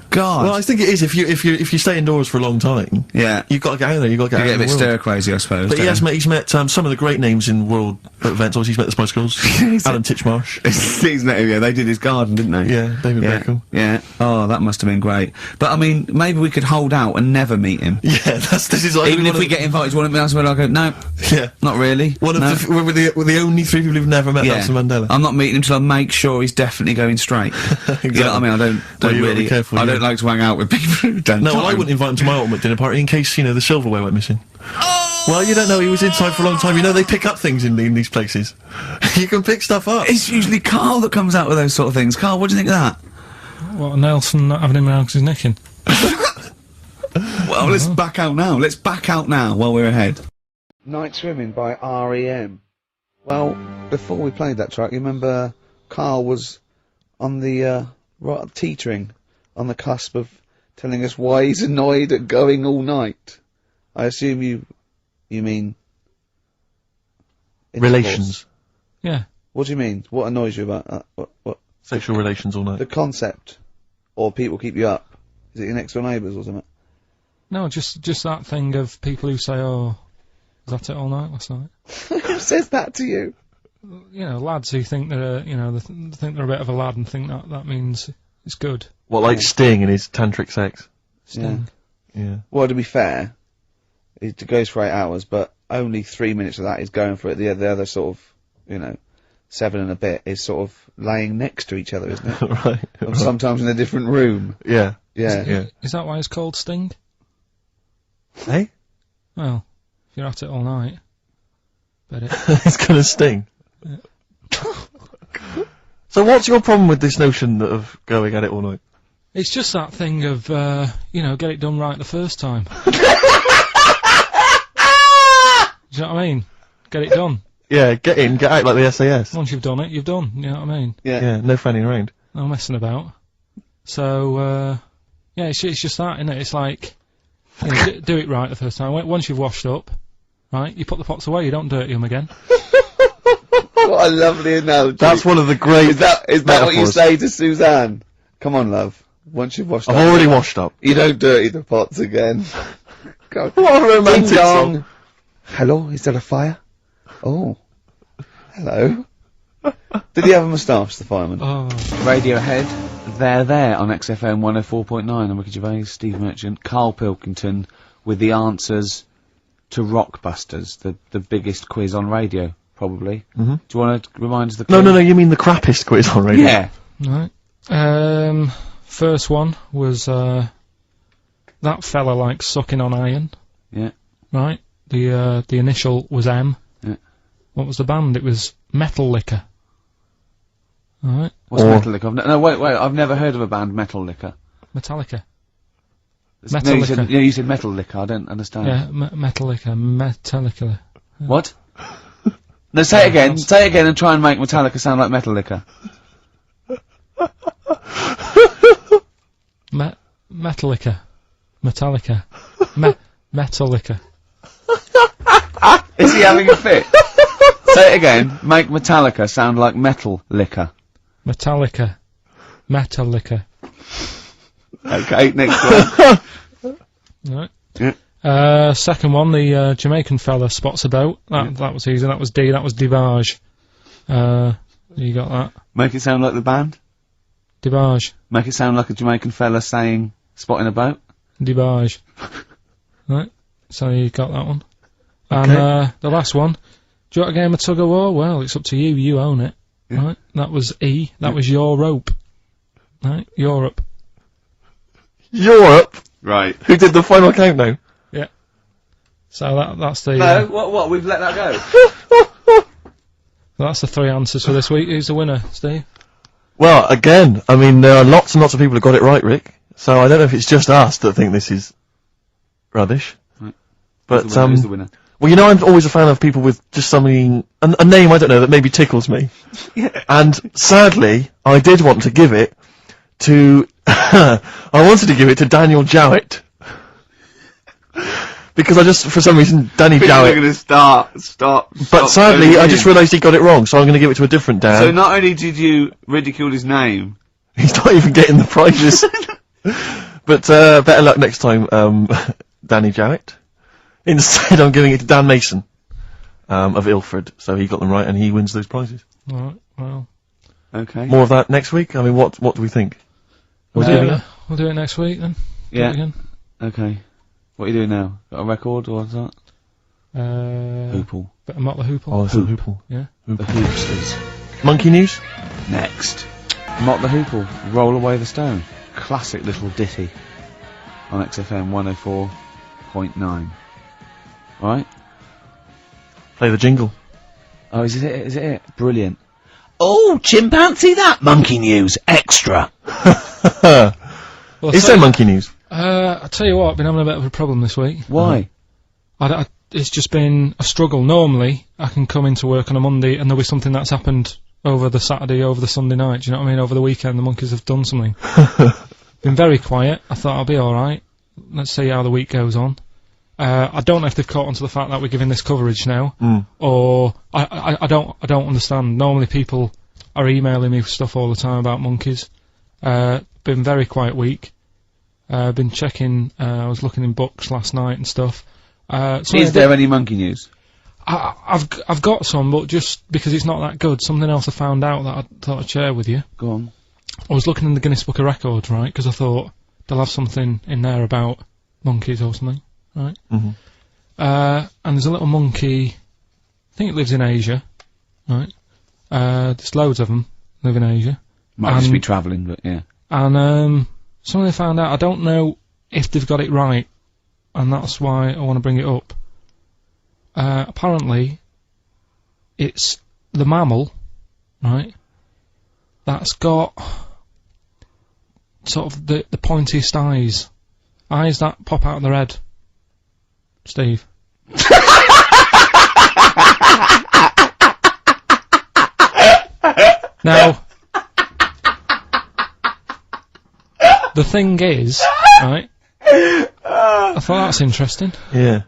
God. Well, I think it is if you stay indoors for a long time. Yeah. You've got to get out there. You've got to get out get of the a bit stir crazy, I suppose. But he's met some of the great names in world events. Obviously, he's met the Spice Girls, Alan Titchmarsh. He's met him. Yeah, they did his garden, didn't they? Yeah, David Beckham. Yeah. Oh, that must have been great. But I mean, maybe we could hold out and never meet him. Yeah, this is like even if we get invited to one of the else, I'll go, no. Yeah. Not really. We're the only 3 people who've never met Nelson Mandela. I'm not meeting him till I make sure he's definitely going straight. Exactly. You know what I mean? I don't really. Careful, I don't like to hang out with people who don't. No, well, I wouldn't invite him to my ultimate dinner party in case the silverware went missing. Oh! Well, you don't know. He was inside for a long time. They pick up things in these places. You can pick stuff up. It's usually Karl that comes out with those sort of things. Karl, what do you think of that? What, Nelson not having him around because he's nicking? Well, let's back out now. Let's back out now while we're ahead. Night Swimming by R.E.M. Well, before we played that track, you remember Karl was on the, teetering on the cusp of telling us why he's annoyed at going all night. I assume you mean... Relations. Yeah. What do you mean? What annoys you about that? What? Sexual relations all night. The concept. Or people keep you up. Is it your next door neighbours or something? No, just that thing of people who say, oh, was that it all night last night? Who says that to you? Lads who think they're, think they're a bit of a lad and think that means it's good. What, like Sting in his tantric sex? Sting. Yeah. Well, to be fair, it goes for 8 hours, but only 3 minutes of that is going for it. The other sort of, 7 and a bit is sort of laying next to each other, isn't it? Right. Or sometimes in a different room. Yeah. Yeah. Is that why it's called Sting? Hey? Well, if you're at it all night, bet it. It's gonna sting. Yeah. So what's your problem with this notion of going at it all night? It's just that thing of, get it done right the first time. Do you know what I mean? Get it done. Yeah, get in, get out like the SAS. Once you've done it, you've done. You know what I mean? Yeah, no fanning around. No messing about. So, it's just that, isn't it? It's like, do it right the first time. Once you've washed up, right, you put the pots away, you don't dirty them again. What a lovely analogy. That's one of the great Is that what you say to Suzanne? Come on, love. Once you've washed up. I've already washed up. You don't dirty the pots again. God. What a romantic Ding dong. song. Hello, is there a fire? Oh. Hello. Did he have a moustache, the fireman? Oh. Radiohead, they're there on XFM 104.9. I'm Ricky Gervais, Steve Merchant, Karl Pilkington with the answers to Rockbusters, the biggest quiz on radio, probably. Mm-hmm. Do you want to remind us the No, quiz? you mean the crappiest quiz on radio? Yeah. Right. First one was, that fella likes sucking on iron. Yeah. Right. The initial was M. Yeah. What was the band? It was Metal Liquor. Alright. What's Metal Liquor? No, wait, I've never heard of a band, Metal Liquor. Metallica. No, you said Metal Liquor, I don't understand. Yeah, Metal Liquor. Metallica. What? No, say it again and try and make Metallica sound like Metal Liquor. Metallica. Metallica. Metallica. Is he having a fit? Say it again. Make Metallica sound like Metal Liquor. Metallica. Metallica. Okay, next one. Right. Yeah. Second one, the Jamaican fella spots a boat. That was easy. That was D. That was Divage. You got that? Make it sound like the band. Divage. Make it sound like a Jamaican fella saying spotting a boat. Divage. Right. So you got that one. Okay. And the last one. Do you want a game of tug of war? Well, it's up to you. You own it. Yeah. Right. That was E. That was your rope. Right. Europe. Europe? Right. Who did the final countdown? Yeah. So that's the No, what? We've let that go. that's the 3 answers for this week. Who's the winner, Steve? Well, again, I mean, there are lots and lots of people who got it right, Rick. So I don't know if it's just us that think this is rubbish. Right. But, Who's the winner? well, you know, I'm always a fan of people with just something, a name, I don't know, that maybe tickles me. Yeah. And sadly, I did want to give it to, I wanted to give it to Daniel Jowett. Because I just, for some reason, Danny We're Jowett. going to stop. But sadly, I just realised he got it wrong, so I'm going to give it to a different Dan. So not only did you ridicule his name, He's not even getting the prizes. But, better luck next time, Danny Jowett. Instead, I'm giving it to Dan Mason, of Ilford, so he got them right and he wins those prizes. Alright, well. okay. More of that next week? I mean, what do we think? We'll do it next week then. Do Yeah. it again. Okay. What are you doing now? Got a record or what's that? Hoople. Bit of Mott the Hoople. Oh, it's a Hoople. Yeah. The Hoopsters. Monkey News? Next. Mott the Hoople. Roll Away the Stone. Classic little ditty. On XFM 104.9. Right? Play the jingle. Oh, is it? Is it? Brilliant. Oh, chimpanzee that! Monkey News Extra. Well, Is there Monkey News? I tell you what, I've been having a bit of a problem this week. Why? It's just been a struggle. Normally, I can come into work on a Monday and there'll be something that's happened over the Saturday, over the Sunday night. Do you know what I mean? Over the weekend, the monkeys have done something. Been very quiet. I thought I'll be alright. Let's see how the week goes on. I don't know if they've caught on to the fact that we're giving this coverage now, or I don't understand. Normally people are emailing me stuff all the time about monkeys. Been very quiet week. Been checking. I was looking in books last night and stuff. Is there any monkey news? I've got some, but just because it's not that good. Something else I found out that I thought I'd share with you. Go on. I was looking in the Guinness Book of Records, right? Because I thought they'll have something in there about monkeys or something, right? And there's a little monkey. I think it lives in Asia, right? There's loads of them live in Asia. Might just be travelling, but yeah. And something I found out. I don't know if they've got it right, and that's why I want to bring it up. Apparently, it's the mammal, right? That's got sort of the pointiest eyes that pop out of their head. Steve. Now, the thing is, right? I thought that's interesting. Yeah.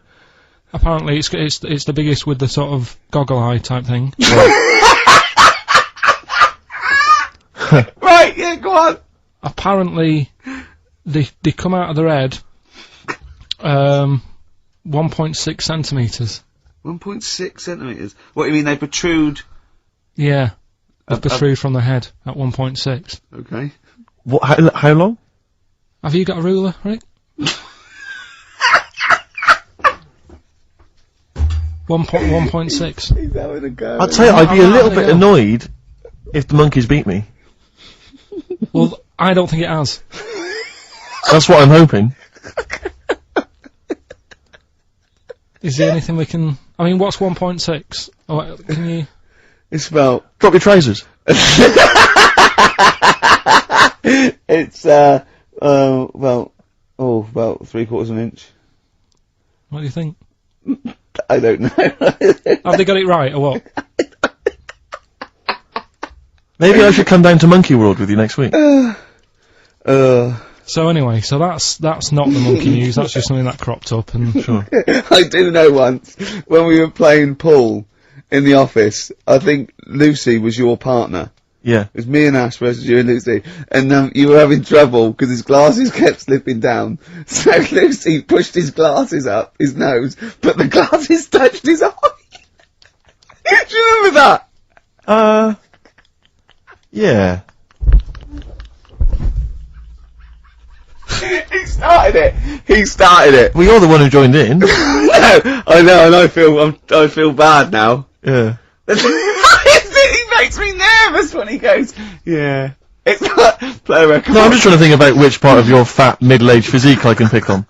Apparently, it's the biggest with the sort of goggle eye type thing. Right, yeah, go on. Apparently, they come out of their head 1.6 centimetres. 1.6 centimetres. What do you mean, they protrude? Yeah. They protrude from the head at 1.6. Okay. What? How long? Have you got a ruler, Rick? 1.6. He's having a go. I'd say I'd be a little bit annoyed if the monkeys beat me. Well, I don't think it has. That's what I'm hoping. Is there anything we can... I mean, what's 1.6? Oh, can you... It's about... Drop your trousers. It's, about 3/4 of an inch. What do you think? I don't know. Have they got it right, or what? Maybe I should come down to Monkey World with you next week. So anyway, so that's not the monkey news, that's just something that cropped up, and... Sure. I do know once, when we were playing pool in the office, I think Lucy was your partner. Yeah. It was me and Ash versus you and Lucy, and you were having trouble because his glasses kept slipping down. So Lucy pushed his glasses up his nose, but the glasses touched his eye. Do you remember that? Yeah. He started it. Well, you're the one who joined in. No, I know, and I feel bad now. Yeah. He makes me nervous when he goes, yeah. It's not, play a record. No, I'm just trying to think about which part of your fat, middle-aged physique I can pick on.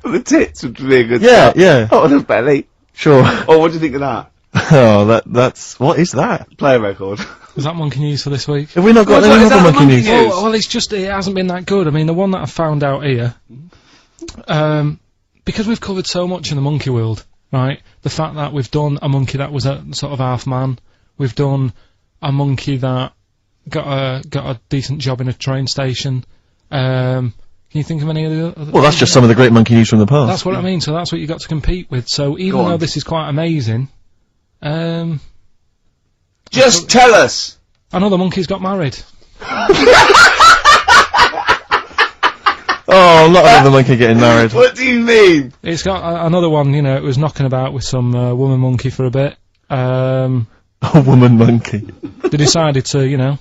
The tits would be a good Yeah, start. yeah. Oh, the belly. Sure. Oh, what do you think of that? Oh, that's what is that? Play a record. Is that monkey news for this week? Have we not got Is any that other the monkey monkey news? news? Well, it's just, it hasn't been that good. I mean, the one that I found out here, because we've covered so much in the monkey world, right? The fact that we've done a monkey that was a sort of half man, we've done a monkey that got a decent job in a train station. Can you think of any of the other? Well, that's just some of the great monkey news from the past. That's what I mean. So that's what you got to compete with. So even Go on. though this is quite amazing, Just tell us. another monkey's got married. Oh, not another monkey getting married. What do you mean? It's got another one. You know, it was knocking about with some woman monkey for a bit. A woman monkey. They decided to, you know,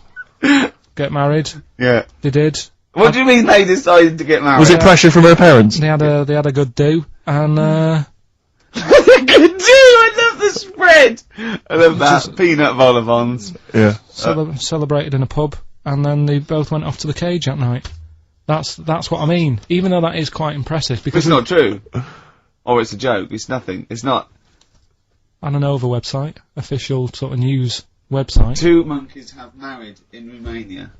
get married. Yeah. They did. What do you mean they decided to get married? Was it pressure from her parents? They had a good do, and Good do! I love the spread! I love that. Peanut vol-au-vents. Yeah. celebrated in a pub, and then they both went off to the cage at night. That's what I mean. Even though that is quite impressive, because It's not true. Or it's a joke. It's nothing. It's not. on an over website, official sort of news website. 2 monkeys have married in Romania.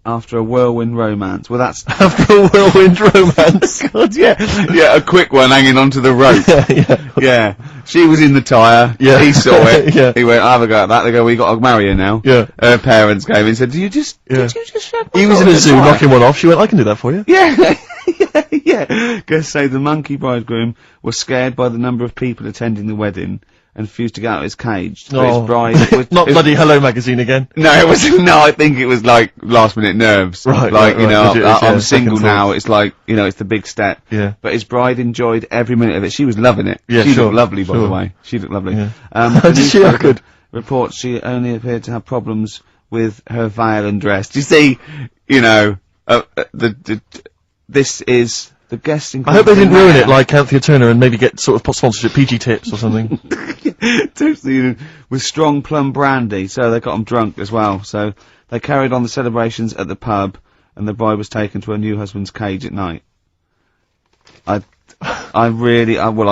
After a whirlwind romance. Well, that's... After a whirlwind romance. God, yeah. Yeah, a quick one hanging onto the rope. Yeah. Yeah. She was in the tyre. Yeah. He saw it. Yeah. He went, I'll have a go at that. They go, we got to marry her now. Yeah. Her parents came and said, did you just shut He was in a zoo knocking one off. She went, I can do that for you. Yeah. Yeah. Guests say the monkey bridegroom was scared by the number of people attending the wedding and refused to get out of his cage. But his bride... Not bloody Hello Magazine again. No, it was no. I think it was like last minute nerves. Right, like right, you know, legit, yeah, I'm single second now. thoughts. It's like you know, it's the big step. Yeah. But his bride enjoyed every minute of it. She was loving it. Yeah, she sure, looked lovely, by the sure. way. She looked lovely. Yeah. The Did she? newspaper Good. reports she only appeared to have problems with her veil and dress. Do you see? You know, this is. The guest I hope they didn't ruin it like Anthea Turner and maybe get sort of sponsorship PG tips or something. Totally, with strong plum brandy, so they got them drunk as well. So they carried on the celebrations at the pub, and the bride was taken to her new husband's cage at night. I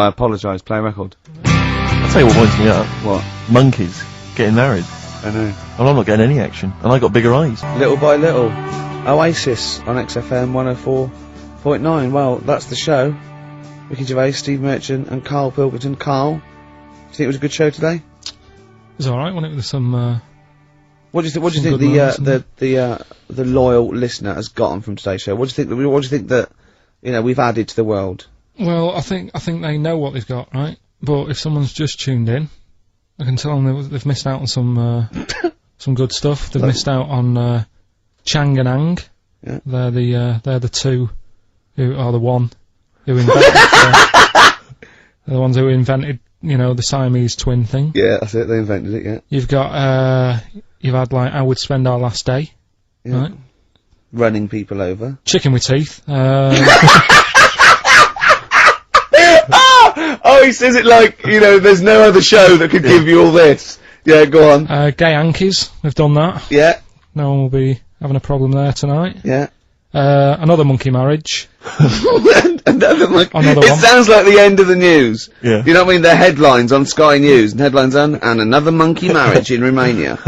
apologise. Play a record. I'll tell you what winds me up. What? Monkeys getting married. I know. Well, I'm not getting any action. And I got bigger eyes. Little by little, Oasis on XFM 104.9. Well, that's the show. Ricky Gervais, Steve Merchant, and Karl Pilkington. Karl, do you think it was a good show today? It was alright, wasn't it? With some. What do you think? What do you Some think good the loyal listener has gotten from today's show? What do you think? What do you think that we've added to the world? Well, I think they know what they've got, right? But if someone's just tuned in, I can tell them they've missed out on some good stuff. They've missed out on Chang and Ang. Yeah. They're the two who are the one who invented. They're the ones who invented, the Siamese twin thing. Yeah, that's it. They invented it. Yeah. You've got you've had like I Would Spend Our Last Day, Yeah. right? Running people over. Chicken with Teeth. Oh, he says it like there's no other show that could give you all this. Yeah, go on. Gay Yankees. We've done that. Yeah, No one will be having a problem there tonight. yeah. Another monkey marriage. Another monkey. Another It one. sounds like the end of the news. Yeah. You know what I mean? The headlines on Sky News and headlines on and another monkey marriage in Romania.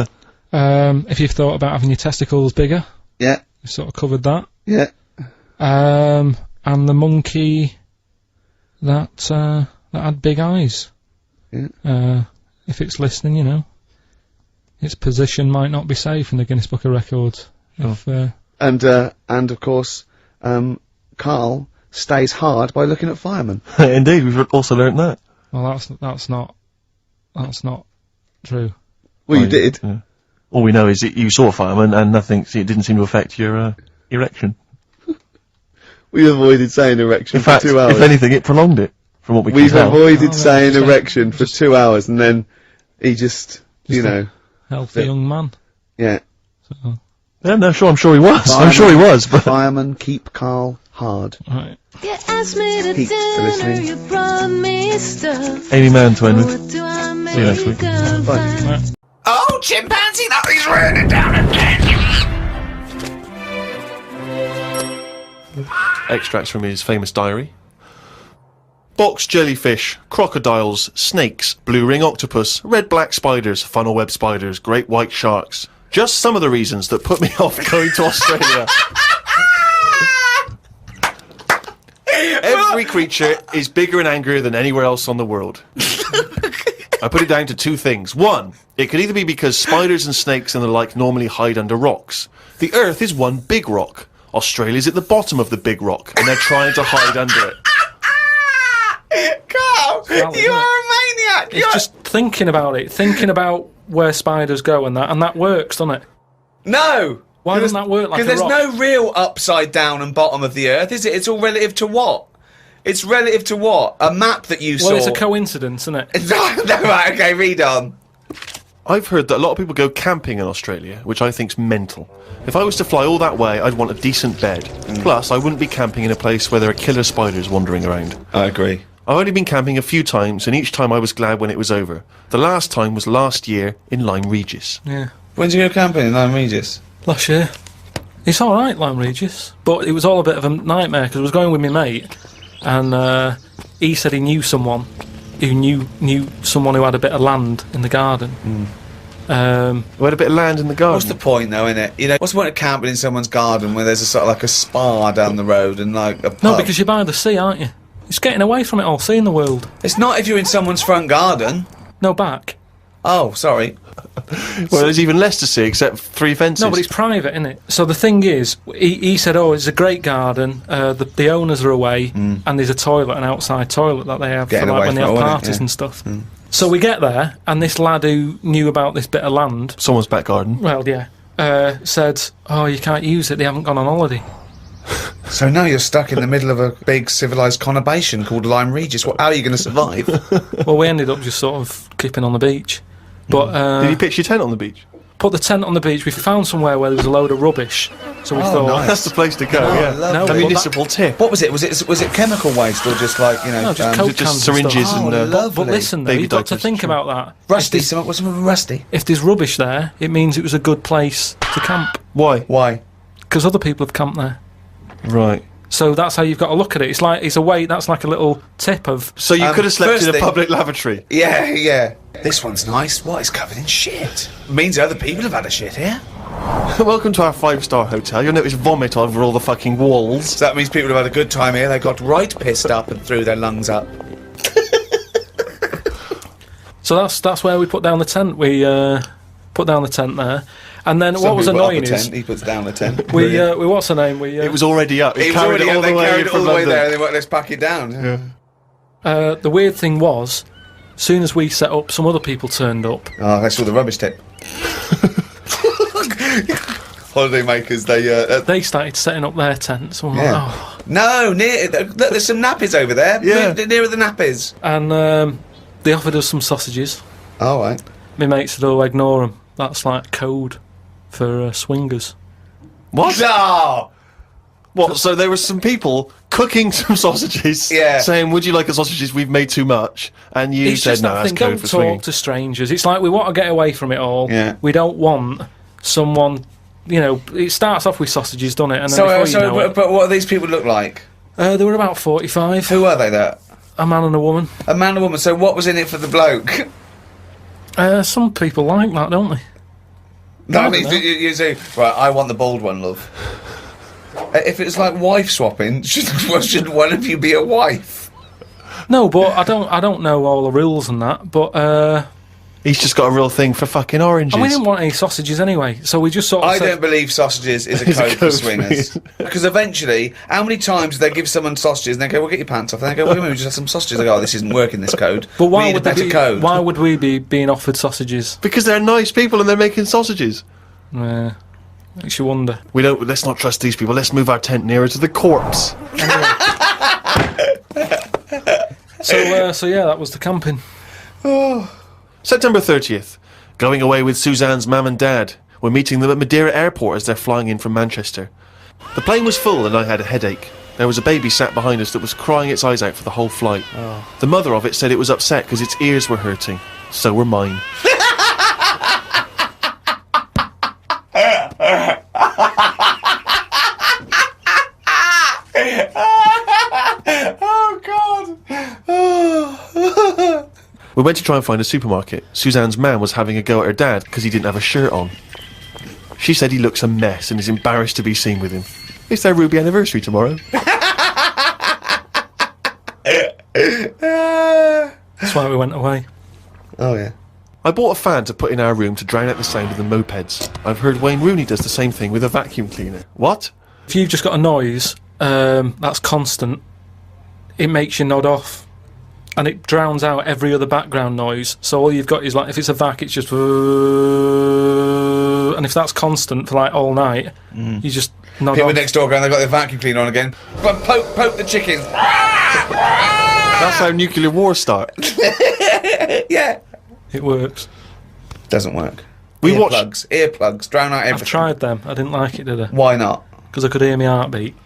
If you've thought about having your testicles bigger, Yeah, we've sort of covered that. yeah. And the monkey that had big eyes. Yeah. If it's listening, its position might not be safe in the Guinness Book of Records. If, And of course, Karl stays hard by looking at firemen. Indeed, we've also learnt that. well, that's not true. Well, you did. Yeah. All we know is that you saw a fireman and it didn't seem to affect your erection. We avoided saying erection In fact, for 2 hours. if anything, it prolonged it, from what we can We've tell. avoided Oh, saying just- erection for 2 hours, and then he just Healthy Yeah. young man. yeah. So, Yeah, no, sure, I'm sure he was. I'm sure he was, but... Firemen keep Karl hard. right. You asked me to Keep dinner, listening. you brought me stuff. Amy Mann to end with. What do I make you next week. of Bye. that? Right. Oh, chimpanzee, that is raining down again. extracts from his famous diary. Box jellyfish, crocodiles, snakes, blue ring octopus, red-black spiders, funnel web spiders, great white sharks. Just some of the reasons that put me off going to Australia. Every creature is bigger and angrier than anywhere else on the world. I put it down to two things. One, it could either be because spiders and snakes and the like normally hide under rocks. The Earth is one big rock. Australia's at the bottom of the big rock, and they're trying to hide under it. Carl, you are a maniac. It's just thinking about it, thinking about where spiders go and that works, doesn't it? No. Why doesn't that work like a Because rock? there's no real upside down and bottom of the Earth, is it? It's all relative to what? It's relative to what? A map that you saw. Well, it's a coincidence, isn't it? No, right, okay, read on. I've heard that a lot of people go camping in Australia, which I think's mental. If I was to fly all that way, I'd want a decent bed. Plus, I wouldn't be camping in a place where there are killer spiders wandering around. I agree. I've only been camping a few times, and each time I was glad when it was over. The last time was last year in Lyme Regis. Yeah. When did you go camping in Lyme Regis? Last year. It's alright, Lyme Regis. But it was all a bit of a nightmare, because I was going with my mate, and he said he knew someone who knew someone who had a bit of land in the garden. We had a bit of land in the garden. What's the point, though, innit? You know, what's the point of camping in someone's garden where there's a sort of like a spa down the road and like a pub? No, because you're by the sea, aren't you? It's getting away from it all, seeing the world. It's not if you're in someone's front garden. No, back. Oh, sorry. Well, there's even less to see except 3 fences. No, but it's private, isn't it? So the thing is, he said, oh, it's a great garden, the owners are away, and there's a toilet, an outside toilet that they have Getting for, like, away when they from have it, wasn't it? parties Yeah. and stuff. So we get there, and this lad who knew about this bit of land, Someone's back garden. well, yeah, said, oh, you can't use it, they haven't gone on holiday. So now you're stuck in the middle of a big civilised conurbation called Lyme Regis. How are you going to survive? Well, we ended up just sort of keeping on the beach. But Did you pitch your tent on the beach? put the tent on the beach, we found somewhere where there was a load of rubbish. So we thought, nice. That's the place to go, yeah. lovely. No, A but municipal tip. What was it? Was it chemical waste or just like, you know... No, just Coke just cans and syringes stuff. and, lovely. But listen, though, Baby you've got to diapers, think sure. about that. Rusty, what's something rusty? If there's rubbish there, it means it was a good place to camp. Why? Why? Because other people have camped there. Right. So that's how you've got to look at it. It's like, it's a way, that's like a little tip of... So you could have slept first in a thing- public lavatory. Yeah. This one's nice. What? It's covered in shit. Means other people have had a shit here. Welcome to our 5-star hotel. You'll notice vomit over all the fucking walls. So that means people have had a good time here. They got right pissed up and threw their lungs up. So that's where we put down the tent. We put down the tent there. And then what was annoying is... he puts down the tent. We what's her name? It was already up. It was carried already it all up, the they way carried it from all the way London. there and they went, let's pack it down. The weird thing was, as soon as we set up, some other people turned up. Oh, that's all the rubbish tip. Holiday makers, They started setting up their tents. And we're Yeah. like, oh. No, look, there's some nappies over there. Yeah. Move nearer the nappies. And they offered us some sausages. All right. My mate said, oh, ignore them. That's like code for swingers. What? No! What? So there were some people cooking some sausages, Yeah. saying, "Would you like a sausages? We've made too much." And you It's said, just "No, that that's thing, code don't for talk swinging." to strangers. It's like we want to get away from it all. Yeah. We don't want someone, you know, it starts off with sausages, doesn't it? And then So, before you know it, but what do these people look like? they were about 45. Who are they, that? A man and a woman. A man and a woman. So what was in it for the bloke? Some people like that, don't they? No, I I mean, don't know. you say, right, I want the bald one, love. If it's like wife swapping, should one of you be a wife? No, but I don't know all the rules and that. But He's just got a real thing for fucking oranges. and we didn't want any sausages anyway, so we just sort of I said, don't believe sausages is a It's a code for code for swingers. Because eventually, how many times do they give someone sausages and they go, well, get your pants off. And they go, well, we just have some sausages. They go, oh, this isn't working, this code. But We why need would a better we, code. Why would we be being offered sausages? Because they're nice people and they're making sausages. Makes you wonder. We don't. Let's not trust these people. Let's move our tent nearer to the corpse. So yeah, that was the camping. September 30th. Going away with Suzanne's mum and dad. We're meeting them at Madeira Airport as they're flying in from Manchester. The plane was full and I had a headache. There was a baby sat behind us that was crying its eyes out for the whole flight. The mother of it said it was upset because its ears were hurting. So were mine. We went to try and find a supermarket. Suzanne's man was having a go at her dad because he didn't have a shirt on. She said he looks a mess and is embarrassed to be seen with him. It's their Ruby anniversary tomorrow. That's why we went away. Oh, yeah. I bought a fan to put in our room to drown out the sound of the mopeds. I've heard Wayne Rooney does the same thing with a vacuum cleaner. What? If you've just got a noise that's constant, it makes you nod off. And it drowns out every other background noise. So all you've got is, like, if it's a vac, it's just... And if that's constant for, like, all night, you just nod People off. next door going, they've got their vacuum cleaner on again. But poke the chickens. That's how nuclear wars start. Yeah. It works. Doesn't work. We watched... Earplugs, drown out everything. I've tried them. I didn't like it, did I? Why not? Because I could hear my heartbeat.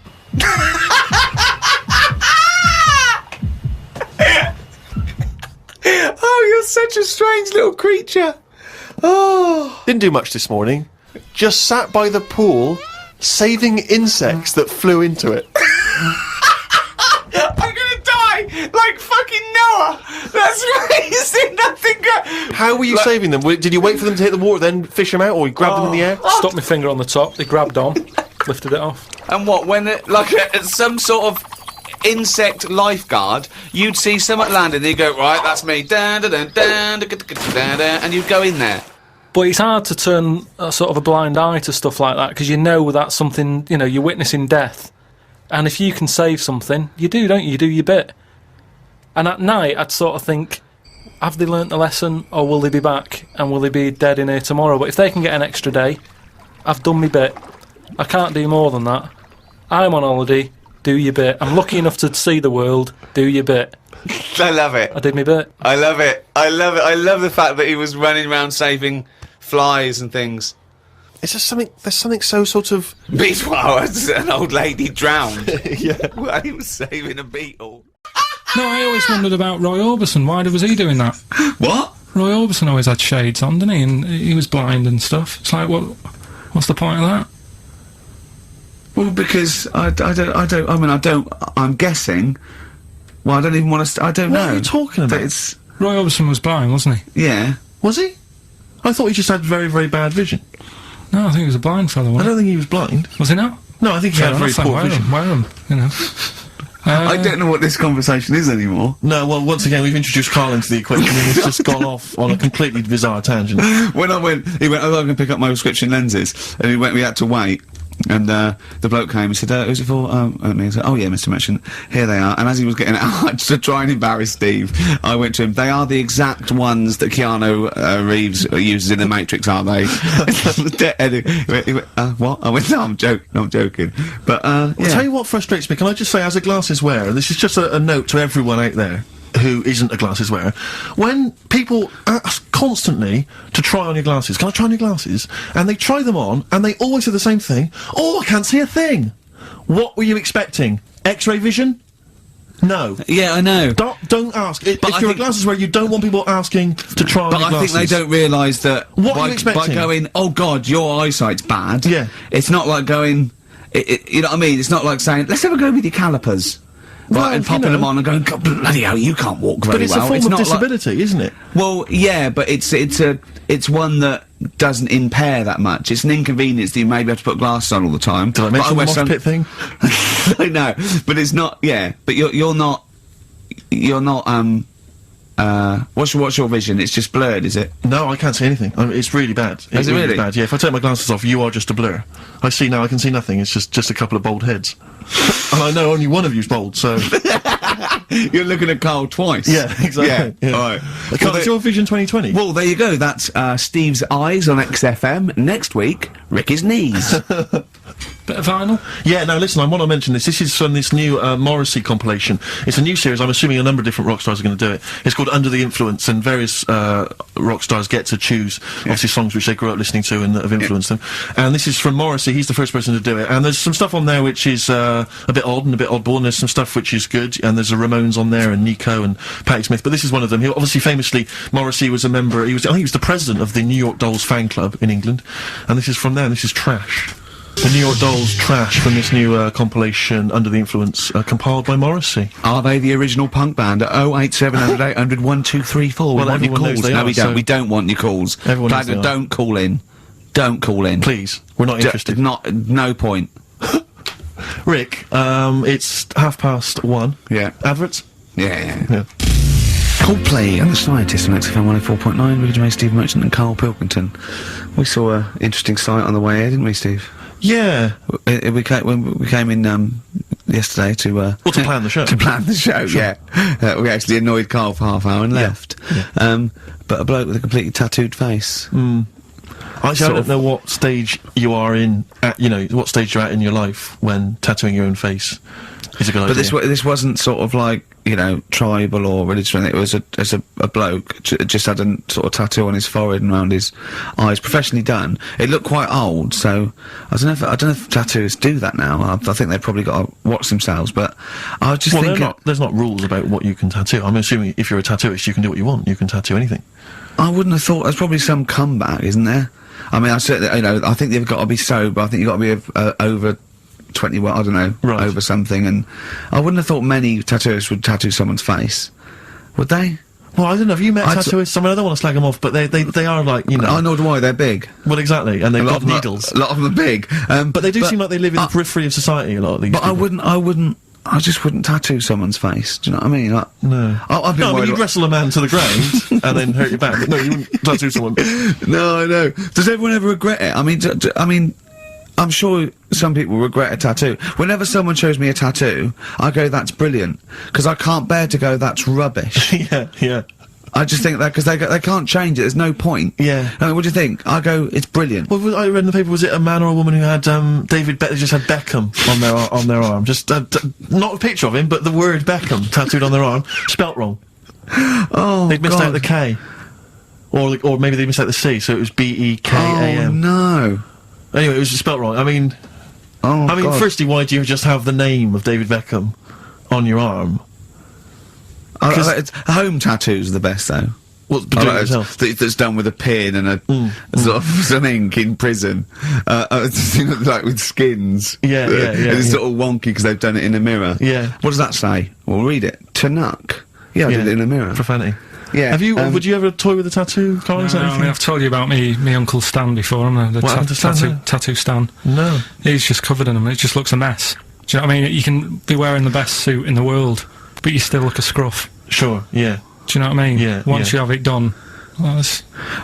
Oh, you're such a strange little creature. Oh. Didn't do much this morning. Just sat by the pool, saving insects that flew into it. I'm gonna die like fucking Noah. That's crazy. Nothing good. How were you saving them? Did you wait for them to hit the water, then fish them out, or you grabbed them in the air? Stopped my finger on the top. They grabbed on, lifted it off. And what, when it, like some sort of insect lifeguard, you'd see someone landing, and you go, right, that's me, and you'd go in there. But it's hard to turn a sort of a blind eye to stuff like that, because you know that's something, you know, you're witnessing death. And if you can save something, you do, don't you? You do your bit. And at night, I'd sort of think, have they learnt the lesson, or will they be back, and will they be dead in here tomorrow? But if they can get an extra day, I've done my bit. I can't do more than that. I'm on holiday, do your bit. I'm lucky enough to see the world, do your bit. I love it. I did my bit. I love it. I love it. I love the fact that he was running around saving flies and things. It's just something, there's something so sort of... Well, an old lady drowned. Yeah. Well, he was saving a beetle. No, I always wondered about Roy Orbison. Why was he doing that? What? Roy Orbison always had shades on, didn't he? And he was blind and stuff. It's like, what's the point of that? Well, because I'm guessing. Well, I don't even want to. I don't know. What are you talking about? It's Roy Orbison was blind, wasn't he? yeah. Was he? I thought he just had very, very bad vision. No, I think he was a blind fellow, I wasn't don't think he was blind. he? Was he not? No, I think he had very poor vision. Wear him, you know. I don't know what this conversation is anymore. No, well, once again, we've introduced Karl into the equation and he's just gone off on a completely bizarre tangent. When he went, oh, I'm going to pick up my prescription lenses, and we had to wait. And the bloke came and said, who's it for? Me. I said, oh yeah, Mr. Merchant, here they are. And as he was getting out, to try and embarrass Steve, I went to him, they are the exact ones that Keanu Reeves uses in The Matrix, aren't they? He went, what? I went, no, I'm joking. But, I'll yeah. tell you what frustrates me. Can I just say, as a glasses wearer, and this is just a note to everyone out there who isn't a glasses wearer, when people ask constantly to try on your glasses, can I try on your glasses? And they try them on, and they always say the same thing, oh, I can't see a thing. What were you expecting? X-ray vision? No. Yeah, I know. Don't ask. If I you're a think- glasses wearer, you don't want people asking to try on But your I glasses. think they don't realise that What are by, you expecting? by going, oh God, your eyesight's bad. Yeah. It's not like going, you know what I mean? It's not like saying, let's have a go with your calipers. Well, Right, and you popping know. them on and going, God, bloody hell, you can't walk very But it's well. a form of not disability, isn't it? Like, well, yeah, but it's one that doesn't impair that much. It's an inconvenience that you maybe have to put glasses on all the time. Did I But mention the wear mosh pit thing? I know, but it's not. Yeah, but you're not. What's your vision? It's just blurred, is it? No, I can't see anything. It's really bad. Is it really? bad? Yeah, if I take my glasses off, you are just a blur. I see now, I can see nothing. It's just a couple of bald heads. And I know only one of you's bald, so... You're looking at Karl twice. Yeah, exactly. Yeah, alright. Karl, it's your Vision 2020. Well, there you go. That's Steve's eyes on XFM. Next week, Ricky's knees. Bit of vinyl. Yeah, now listen, I want to mention this. This is from this new Morrissey compilation. It's a new series. I'm assuming a number of different rock stars are going to do it. It's called Under the Influence, and various rock stars get to choose, obviously, songs which they grew up listening to and that have influenced them. And this is from Morrissey. He's the first person to do it. And there's some stuff on there which is a bit odd and a bit oddball, and there's some stuff which is good. And there's a Ramones on there, and Nico and Patti Smith. But this is one of them. He obviously, famously, Morrissey was a member. I think he was the president of the New York Dolls fan club in England. And this is from there. And this is Trash. The New York Dolls trash from this new compilation, Under the Influence, compiled by Morrissey. Are they the original punk band? At 08700 800 1234. Well, We want your everyone knows calls. they No, are, we don't. so- We don't want your calls. Everyone knows Plagger, they are. don't call in. Don't call in. Please, we're not interested. No point. Rick, it's 1:30. Yeah. Adverts? Yeah. Yeah. Coldplay and the Scientists on XFM 104.9, Ricky Gervais, Steve Merchant and Karl Pilkington. We saw an interesting sight on the way here, didn't we, Steve? Yeah. When we came in yesterday to Well, to plan the show. to plan the show, yeah. We actually annoyed Karl for half hour and left. But a bloke with a completely tattooed face. Actually, I don't know what stage you are in, what stage you're at in your life when tattooing your own face is a good idea. But this wasn't sort of like, tribal or religious or anything. It was a bloke just had a sort of tattoo on his forehead and around his eyes, professionally done. It looked quite old, so I don't know if tattooists do that now. I think they've probably got to watch themselves, but I was just thinking... there's not rules about what you can tattoo. I'm assuming if you're a tattooist, you can do what you want. You can tattoo anything. I wouldn't have thought... There's probably some comeback, isn't there? I mean, I certainly, I think they've got to be sober. I think you've got to be over 20, I don't know, Right. over something, and I wouldn't have thought many tattooists would tattoo someone's face. Would they? Well, I don't know. Have you met I'd- tattooists? I mean, I don't want to slag them off, but they are like, I know why, they're big. Well, exactly, and they've A lot got of them are- needles. A lot of them are big. But they do seem like they live in the periphery of society, a lot of these But people. I just wouldn't tattoo someone's face. Do you know what I mean? Like, No. I've been worried you'd about- wrestle a man to the ground and then hurt your back. But no, you wouldn't tattoo someone. No, I know. Does everyone ever regret it? I mean, I'm sure some people regret a tattoo. Whenever someone shows me a tattoo, I go, that's brilliant. Because I can't bear to go, that's rubbish. yeah. I just think that, because they can't change it, there's no point. Yeah. I mean, what do you think? I go, it's brilliant. Well, I read in the paper, was it a man or a woman who had, just had Beckham on their arm? Just, not a picture of him, but the word Beckham tattooed on their arm, spelt wrong. Oh, They'd missed God. out the K. Or maybe they missed out the C, so it was B-E-K-A-M. Oh, no. Anyway, it was spelt wrong. I mean, God. firstly, why do you just have the name of David Beckham on your arm? Home tattoos are the best, though. Well, I do it like yourself. that's done with a pin and sort of some ink in prison. Like with skins. Yeah. It's sort of wonky because they've done it in a mirror. Yeah. What does that say? Well, read it. Tanuck. Yeah, I did it in a mirror. Profanity. Yeah. Have you? Would you ever toy with a tattoo, Karl? No, Is that I anything? mean, I've told you about me Uncle Stan before, haven't I? What happened to Stan? Tattoo Stan. No. He's just covered in them. It just looks a mess. Do you know what I mean? You can be wearing the best suit in the world, but you still look a scruff. Sure. Yeah. Do you know what I mean? Yeah, Once you have it done, well,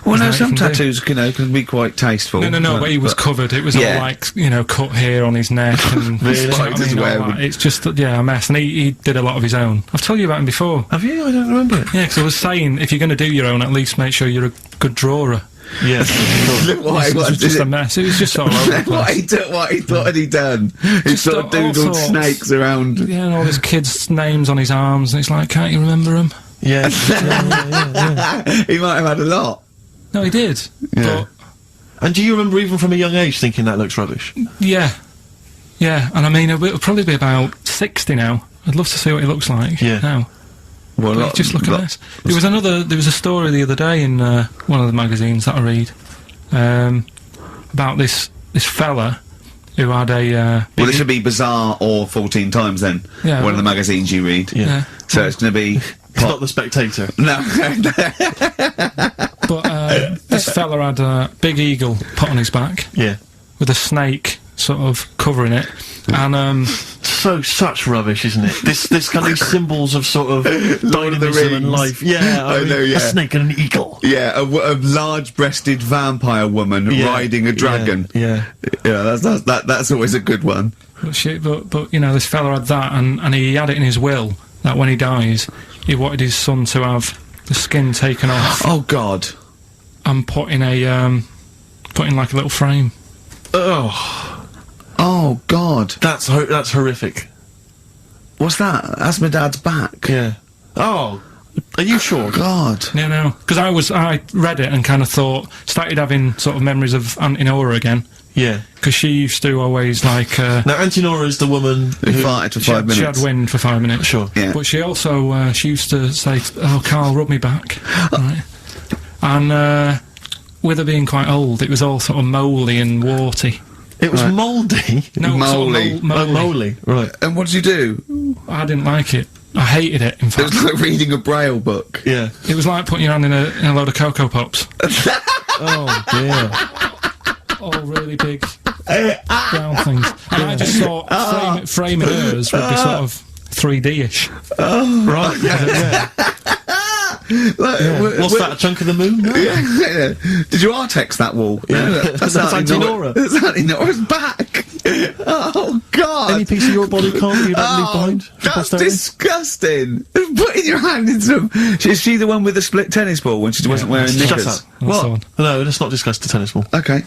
Well, no, there's some nothing you can do. tattoos, can be quite tasteful. No, but he was covered. It was Yeah. all like, cut here on his neck and Really? you know what I Spiders mean, all web that. and- It's just, a mess. And he did a lot of his own. I've told you about him before. Have you? I don't remember it. Yeah, because I was saying, if you're going to do your own, at least make sure you're a good drawer. Yeah. Look what It was just did a it- mess. It was just all over the place. what he thought had he done? He Just sort of all doodled sorts. snakes around. Yeah, and all his kids' names on his arms, and it's like, can't you remember them? Yeah. He might have had a lot. No, he did. Yeah. And do you remember even from a young age thinking that looks rubbish? But, yeah. And I mean, it'll probably be about 60 now. I'd love to see what he looks like Yeah. now. Well, But just look at this. There was a story the other day in one of the magazines that I read about this fella who had a Well, this would be Bizarre or 14 Times then. Yeah. One of the magazines you read. Yeah. So it's going to be... It's not The Spectator. No. but this fella had a big eagle put on his back Yeah. with a snake sort of covering it, and Such rubbish, isn't it? This kind of symbols of sort of Lord of the dynamism and Rings. life. Yeah, I know, yeah. A snake and an eagle. Yeah, a large-breasted vampire woman Yeah, riding a dragon. Yeah. Yeah, that's always a good one. but this fella had that, and he had it in his will that when he dies, he wanted his son to have the skin taken off Oh, God. and put in like a little frame. Oh, God. That's horrific. What's that? That's my dad's back. Yeah. Oh, are you sure? God. No, because I read it and kind of started having sort of memories of Auntie Nora again, Yeah. because she used to always like, Now, Auntie Nora is the woman Who farted for 5 she minutes. had wind for 5 minutes. Sure. Yeah. But she also, she used to say, oh, Karl, rub me back. Right. And, with her being quite old, it was all sort of mouldy and warty. It was mouldy. No, Moley. sort of Oh, moly. Right. And what did you do? I didn't like it. I hated it, in It fact. was like reading a braille book. Yeah. It was like putting your hand in a load of Cocoa Pops. Oh dear. All really big brown things. And I just thought framing hers would be sort of 3D-ish. Right. Yeah. What's that? A chunk of the moon? No. Yeah. Did you Artex that wall? Yeah. That's Auntie Nora. That's Auntie Nora's back. Oh God. Any piece of your body, Karl, you'd like to leave behind? for That's posterity? disgusting. Putting your hand in some. Is she the one with the split tennis ball when she wasn't wearing Shut knickers? up. That's the What? one. No, let's not discuss the tennis ball. Okay.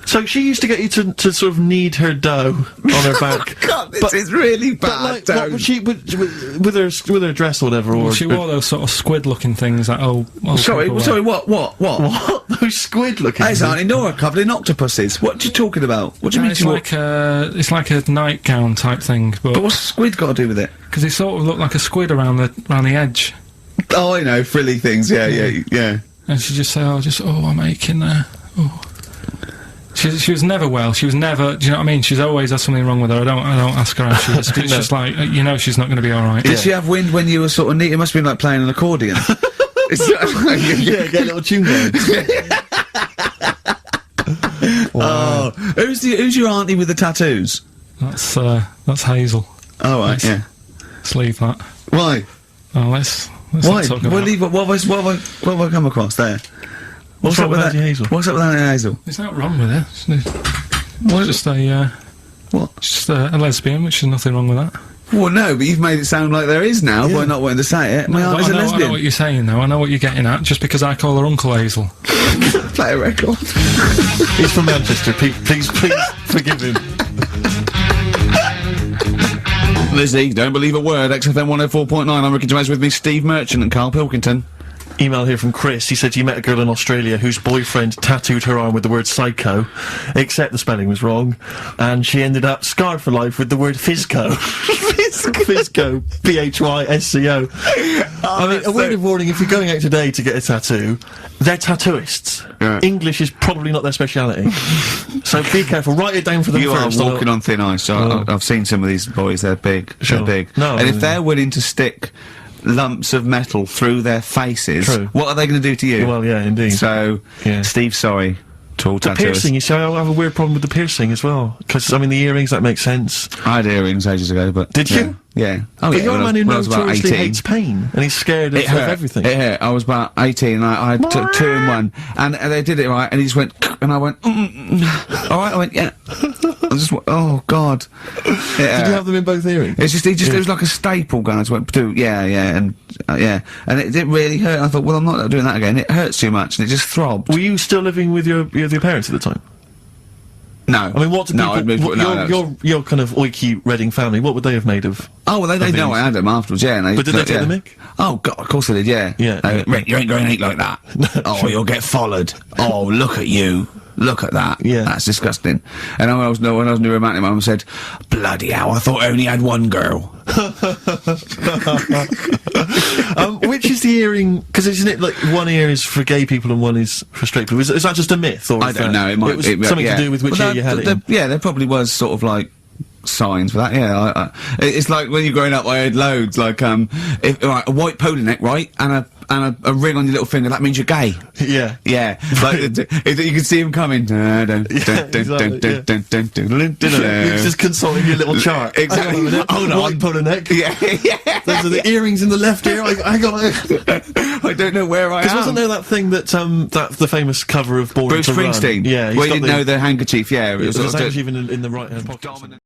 So she used to get you to sort of knead her dough on her back. God, this But- is really bad. But like, what don't. would she with her dress or whatever? Well, or she wore those sort of squid-looking things that Sorry, what? what? Those squid looking. That's Auntie Nora covered in octopuses. What are you talking about? What do you mean? It's like a nightgown type thing, But but what's squid got to do with it? because it sort of looked like a squid around the edge. Oh, I know, frilly things. Yeah. And she just said, I'm aching there. Oh. She was never well. She was never. Do you know what I mean? She's always has something wrong with her. I don't ask her how she is. 'Cause it's just like she's not going to be all right. Did she have wind when you were sort of neat? It must have been like playing an accordion. Yeah, get a little tune going. Oh, who's your auntie with the tattoos? That's Hazel. Oh, right, yeah. Let's leave that. Why? Oh, let's Why? not talk about Well, leave it. What have I come across there? What's up wrong with that? Auntie Hazel? What's up with Auntie Hazel? There's nothing wrong with her. It's just What? she's just a lesbian, which is nothing wrong with that. Well, no, but you've made it sound like there is now by not wanting to say it. My auntie's a I know lesbian. what you're saying, though. I know what you're getting at. Just because I call her Uncle Hazel. Play a record. He's from Manchester. Please forgive him. Lizzie, don't believe a word. XFM 104.9. I'm Ricky Gervais, with me, Steve Merchant and Carl Pilkington. Email here from Chris. He said he met a girl in Australia whose boyfriend tattooed her arm with the word psycho, except the spelling was wrong, and she ended up scarred for life with the word physco. Physco. Physco. I mean, a word of warning, if you're going out today to get a tattoo, they're tattooists. Yeah. English is probably not their speciality. So be careful. Write it down for them You are first. walking on thin ice. I've seen some of these boys. They're big. Sure. They're big. No, and if no. they're willing to stick lumps of metal through their faces, True. what are they going to do to you? Well, yeah, indeed. So, Yeah. Steve, sorry to all The tattooers. piercing, you see, I have a weird problem with the piercing as well. Because, I mean, the earrings, that makes sense. I had earrings ages ago, but Did yeah. you? Yeah. Oh, But yeah. you're a when man who I was about notoriously 18. hates pain, and he's scared of, It hurt. everything. It hurt. I was about 18 and I took 2 in 1 and they did it right and he just went and I went alright, I went yeah. I just went, oh God. Did you have them in both earrings? It's just, it was like a staple gun. I just went, and it didn't really hurt. I thought, well, I'm not doing that again. It hurts too much, and it just throbbed. Were you still living with your parents at the time? No. I mean, what do No, I'd moved- people, no, no. your kind of oiky Reading family, what would they have made of? Oh, well, they know these. I had them afterwards, yeah. And But did they take yeah. the mick? Oh, God, of course they did, yeah. Yeah. They went, Rick, you ain't going to eat like that. Oh, you'll get followed. Oh, look at you. Look at that. Yeah. That's disgusting. And when I was new romantic, my mum said, bloody hell, I thought I only had one girl. Which is the earring? Because isn't it like one ear is for gay people and one is for straight people? Is that just a myth? Or I is don't that- know, it might was it- something yeah. to do with which Well, ear you had it in. Yeah, there probably was sort of like signs for that, yeah. It's like when you're growing up, I had loads, like, right, a white polo neck, right, and a ring on your little finger, that means you're gay. Yeah. Yeah, like, you can see him coming. Exactly, You're just consulting your little chart. Exactly. Hang on a minute. Oh, no, White polo neck. Yeah, yeah. Those are the earrings in the left ear. Hang on. I don't know where I Because am. wasn't there that thing that the famous cover of Born Bruce to Run? Springsteen? Yeah. Well, you didn't know the handkerchief, yeah. It was even in the right hand pocket. Dominant.